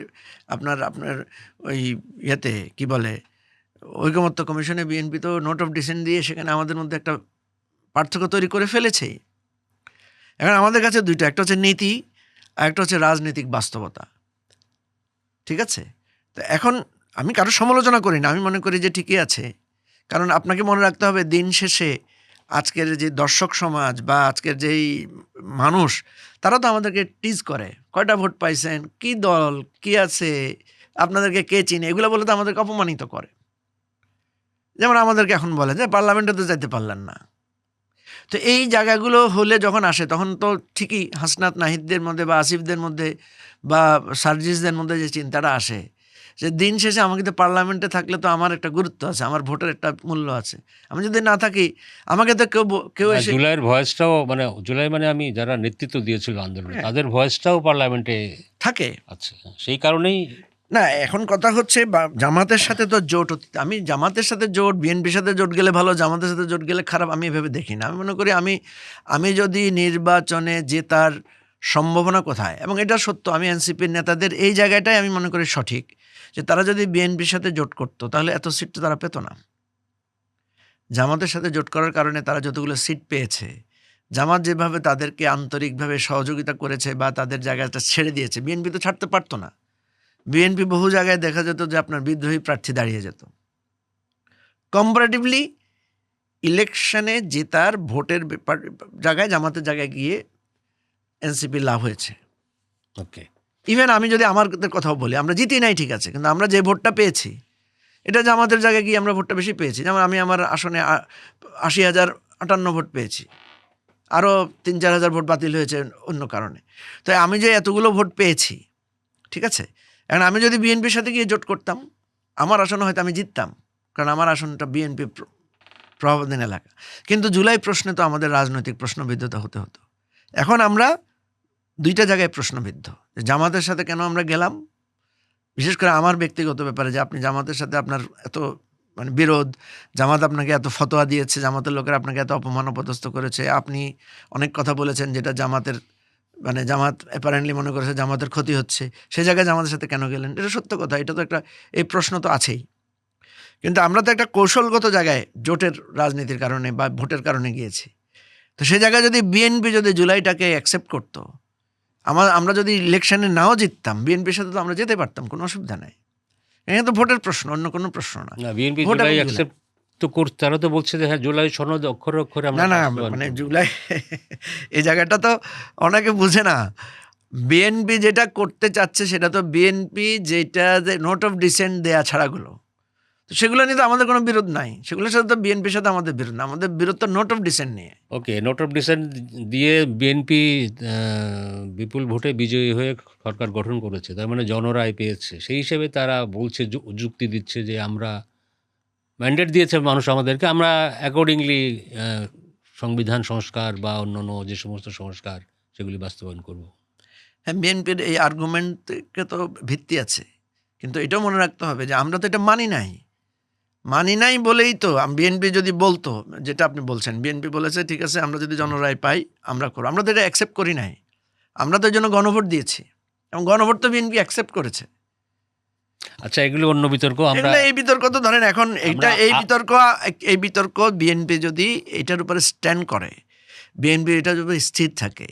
আপনার ওই ইয়েতে কী বলে, ঐকমত্য কমিশনে বিএনপি তো নোট অফ ডিসেন্ট দিয়ে সেখানে আমাদের মধ্যে একটা পার্থক্য তৈরি করে ফেলেছেই। এখন আমাদের কাছে দুইটা, একটা হচ্ছে নীতি আর একটা হচ্ছে রাজনৈতিক বাস্তবতা, ঠিক আছে। তো এখন আমি কারো সমালোচনা করি না, আমি মনে করি যে ঠিকই আছে, কারণ আপনাকে মনে রাখতে হবে দিন শেষে আজকের যে দর্শক সমাজ বা আজকের যেই মানুষ, তারা তো আমাদেরকে টিজ করে, কয়টা ভোট পাইছেন, কি দল, কি আছে, আপনাদেরকে কে চিনে, এগুলো বলে তো আমাদেরকে অপমানিত করে। যেমন আমাদেরকে এখন বলে যে পার্লামেন্টে তো যাইতে পারলেন না। তো এই জায়গাগুলো হলে যখন আসে, তখন তো ঠিকই হাসনাত নাহিদদের মধ্যে বা আসিফদের মধ্যে বা সার্জিসদের মধ্যে যে চিন্তাটা আসে যে দিন শেষে আমাকে তো পার্লামেন্টে থাকলে তো আমার একটা গুরুত্ব আছে, আমার ভোটের একটা মূল্য আছে, আমি যদি না থাকি আমাকে তো কেউ আর এসে জুলাইয়ের ভয়েসটাও, মানে জুলাই মানে আমি যারা নেতৃত্ব দিয়েছিল আন্দোলনে, হ্যাঁ, তাদের ভয়েসটাও পার্লামেন্টে থাকে আছে। সেই কারণেই না। এখন কথা হচ্ছে জামাতের সাথে তো জোট আমি জামাতের সাথে জোট, বিএনপির সাথে জোট গেলে ভালো, জামাতের সাথে জোট গেলে খারাপ, আমি এভাবে দেখি না। আমি মনে করি আমি যদি নির্বাচনে জেতার সম্ভাবনা কোথায়, এবং এটা সত্য, আমি এনসিপির নেতাদের এই জায়গাটাই আমি মনে করি সঠিক, যে তারা যদি বিএনপির সাথে জোট করতো তাহলে এত সিট তো তারা পেত না। জামাতের সাথে জোট করার কারণে তারা যতগুলো সিট পেয়েছে, জামাত যেভাবে তাদেরকে আন্তরিকভাবে সহযোগিতা করেছে বা তাদের জায়গাটা ছেড়ে দিয়েছে, বিএনপি তো ছাড়তে পারতো না। বিএনপি বহু জায়গায় দেখা যেত যে আপনার বিদ্রোহী প্রার্থী দাঁড়িয়ে যেত। কম্পারেটিভলি ইলেকশনে জেতার ভোটের জায়গায় জামাতের জায়গায় গিয়ে এনসিপি লাভ হয়েছে। ওকে, ইভেন আমি যদি আমাদের কথাও বলি, আমরা জিতি নাই ঠিক আছে, কিন্তু আমরা যে ভোটটা পেয়েছি এটা জামাতের জায়গায় গিয়ে আমরা ভোটটা বেশি পেয়েছি। যেমন আমি আমার আসনে 80,058 ভোট পেয়েছি, আরও 3-4 হাজার ভোট বাতিল হয়েছে অন্য কারণে। তো আমি যে এতগুলো ভোট পেয়েছি, ঠিক আছে, এখন আমি যদি বিএনপির সাথে গিয়ে জোট করতাম আমার আসনে হয়তো আমি জিততাম, কারণ আমার আসনটা বিএনপি প্রভাবাধীন এলাকা। কিন্তু জুলাই প্রশ্নে তো আমাদের রাজনৈতিক প্রশ্নবিদ্ধতা হতে হতো। এখন আমরা দুইটা জায়গায় প্রশ্নবিদ্ধ, যে জামাতের সাথে কেন আমরা গেলাম, বিশেষ করে আমার ব্যক্তিগত ব্যাপারে, যে আপনি জামাতের সাথে আপনার এত বিরোধ, জামাত আপনাকে এত ফতোয়া দিয়েছে, জামাতের লোকেরা আপনাকে এত অপমান অপদস্থ করেছে, আপনি অনেক কথা বলেছেন যেটা জামাতের জামাত অ্যাপারেন্টলি মনে করেছে জামাতের ক্ষতি হচ্ছে, সেই জায়গায় জামাতের সাথে কেন গেলেন? এটা সত্য কথা, এটা তো একটা, এই প্রশ্ন তো আছেই। কিন্তু আমরা তো একটা কৌশলগত জায়গায় জোটের রাজনীতির কারণে বা ভোটের কারণে গিয়েছি। তো সেই জায়গায় যদি বিএনপি যদি জুলাইটাকে অ্যাকসেপ্ট করতো, আমরা যদি ইলেকশনে নাও জিততাম, বিএনপির সাথে তো আমরা যেতে পারতাম, কোনো অসুবিধা নাই। এখানে তো ভোটের প্রশ্ন, অন্য কোনো প্রশ্ন না। বিএনপি ভোট এবং জুলাই জুলাই। অ্যাকসেপ্ট তো করতে, তারা তো বলছে যে হ্যাঁ জুলাই সনদ অক্ষরে অক্ষরে আমরা না বাস্তবায়ন করব। জুলাই এই জায়গাটা তো অনেকে বুঝে না। বিএনপি যেটা করতে চাচ্ছে সেটা তো বিএনপি যেটা যে নোট অফ ডিসেন্ট দেয়া ছাড়াগুলো, তো সেগুলো নিয়ে তো আমাদের কোনো বিরোধ নাই। সেগুলোর সাথে তো বিএনপির সাথে আমাদের বিরোধ না, আমাদের বিরোধ তো নোট অফ ডিসেন্ট নিয়ে। ওকে, নোট অফ ডিসেন্ট দিয়ে বিএনপি বিপুল ভোটে বিজয়ী হয়ে সরকার গঠন করেছে, তার মানে জনরায় পেয়েছে। সেই হিসেবে তারা বলছে, যুক্তি দিচ্ছে যে আমরা ম্যান্ডেট দিয়েছে মানুষ আমাদেরকে, আমরা অ্যাকর্ডিংলি সংবিধান সংস্কার বা অন্যান্য যে সমস্ত সংস্কার সেগুলি বাস্তবায়ন করব। হ্যাঁ, বিএনপির এই আর্গুমেন্টকে তো ভিত্তি আছে, কিন্তু এটাও মনে রাখতে হবে যে আমরা তো এটা মানি নাই বলেই তো বিএনপি যদি বলতো যেটা আপনি বলছেন, বিএনপি বলেছে ঠিক আছে আমরা যদি জনরায় পাই আমরা করব, আমরা তো এটা অ্যাকসেপ্ট করি নাই। আমরা তো এই জন্য গণভোট দিয়েছি এবং গণভোট তো বিএনপি অ্যাকসেপ্ট করেছে। আচ্ছা, এগুলো অন্য বিতর্ক। আমরা এই বিতর্ক তো ধরেন এখন এই বিতর্ক বিএনপি যদি এটার উপরে স্ট্যান্ড করে, বিএনপি এটা যদি স্থির থাকে,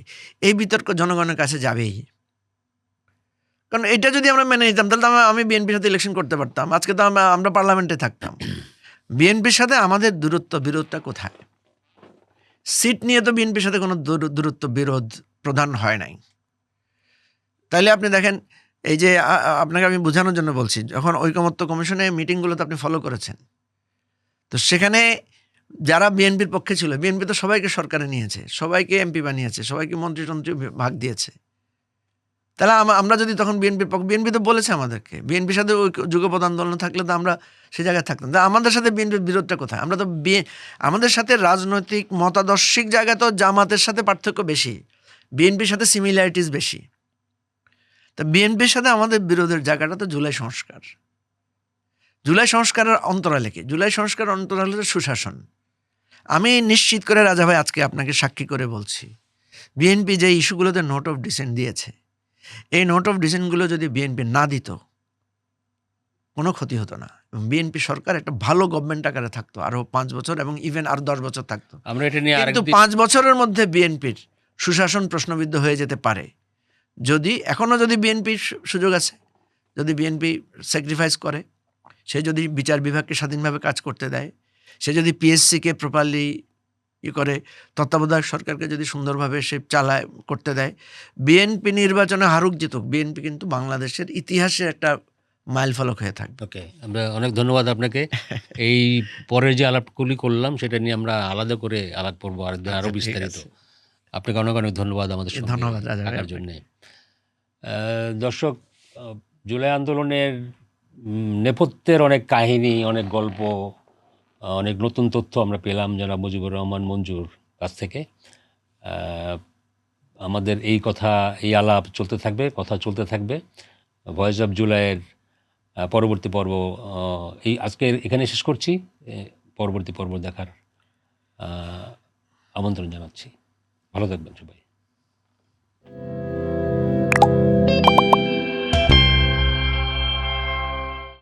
এই বিতর্ক জনগণের কাছে যাবেই। কারণ এটা যদি আমরা মেনে নিতাম তাহলে তো আমি বিএনপির সাথে ইলেকশন করতে পারতাম, আজকে তো আমরা পার্লামেন্টে থাকতাম। বিএনপির সাথে আমাদের বিরোধটা কোথায়? সিট নিয়ে তো বিএনপির সাথে কোনো বিরোধ প্রধান হয় নাই। তাইলে আপনি দেখেন, এই যে আপনাকে আমি বোঝানোর জন্য বলছি, যখন ঐকমত্য কমিশনে মিটিংগুলোতে আপনি ফলো করেছেন, তো সেখানে যারা বিএনপির পক্ষে ছিল, বিএনপি তো সবাইকে সরকারে নিয়েছে, সবাইকে এমপি বানিয়েছে, সবাইকে মন্ত্রী ভাগ দিয়েছে। তাহলে আমরা যদি তখন বিএনপি তো বলেছে আমাদেরকে, বিএনপির সাথে ওই যুগপৎ আন্দোলন থাকলে তো আমরা সে জায়গায় থাকতাম। তা আমাদের সাথে বিএনপির বিরোধটা কোথায়? আমরা তো আমাদের সাথে রাজনৈতিক মতাদর্শিক জায়গায় তো জামাতের সাথে পার্থক্য বেশি, বিএনপির সাথে সিমিলারিটিস বেশি। তা বিএনপির সাথে আমাদের বিরোধের জায়গাটা তো জুলাই সংস্কারের অন্তরালে কি? জুলাই সংস্কার অন্তরালে সুশাসন। আমি নিশ্চিত করে রাজা ভাই আজকে আপনাকে সাক্ষী করে বলছি, বিএনপি যে ইস্যুগুলোতে নোট অফ ডিসেন্ট দিয়েছে, এই নোট অফ ডিসেন্টগুলো যদি বিএনপি না দিত কোনো ক্ষতি হতো না, এবং বিএনপি সরকার একটা ভালো গভর্নমেন্ট আকারে থাকতো আরও 5 বছর এবং ইভেন আরও 10 বছর থাকতো। আমরা এটা নিয়ে কিন্তু 5 বছরের মধ্যে বিএনপির সুশাসন প্রশ্নবিদ্ধ হয়ে যেতে পারে যদি বিএনপির সুযোগ আছে, যদি বিএনপি স্যাক্রিফাইস করে, সে যদি বিচার বিভাগকে স্বাধীনভাবে কাজ করতে দেয়, সে যদি পিএসসিকে প্রপারলি করে, তত্ত্বাবধায়ক সরকারকে যদি সুন্দরভাবে সে করতে দেয়, বিএনপি নির্বাচনে হারুক জিতুক, বিএনপি কিন্তু বাংলাদেশের ইতিহাসে একটা মাইল ফলক হয়ে থাকবে। ওকে, আমরা অনেক ধন্যবাদ আপনাকে। এই পরের যে আলাপগুলি করলাম সেটা নিয়ে আমরা আলাদা করে আলাপ করবো আরো বিস্তারিত। আপনাকে অনেক অনেক ধন্যবাদ আমাদের সঙ্গে ধন্যবাদ থাকার জন্য। দর্শক, জুলাই আন্দোলনের নেপথ্যের অনেক কাহিনী, অনেক গল্প, অনেক নতুন তথ্য আমরা পেলাম জনাব মুজিবুর রহমান মঞ্জুর কাছ থেকে। আমাদের এই আলাপ কথা চলতে থাকবে। ভয়েস অফ জুলাইয়ের পরবর্তী পর্ব আজকে এখানে শেষ করছি। পরবর্তী পর্ব দেখার আমন্ত্রণ জানাচ্ছি। ভালো থাকবেন সবাই।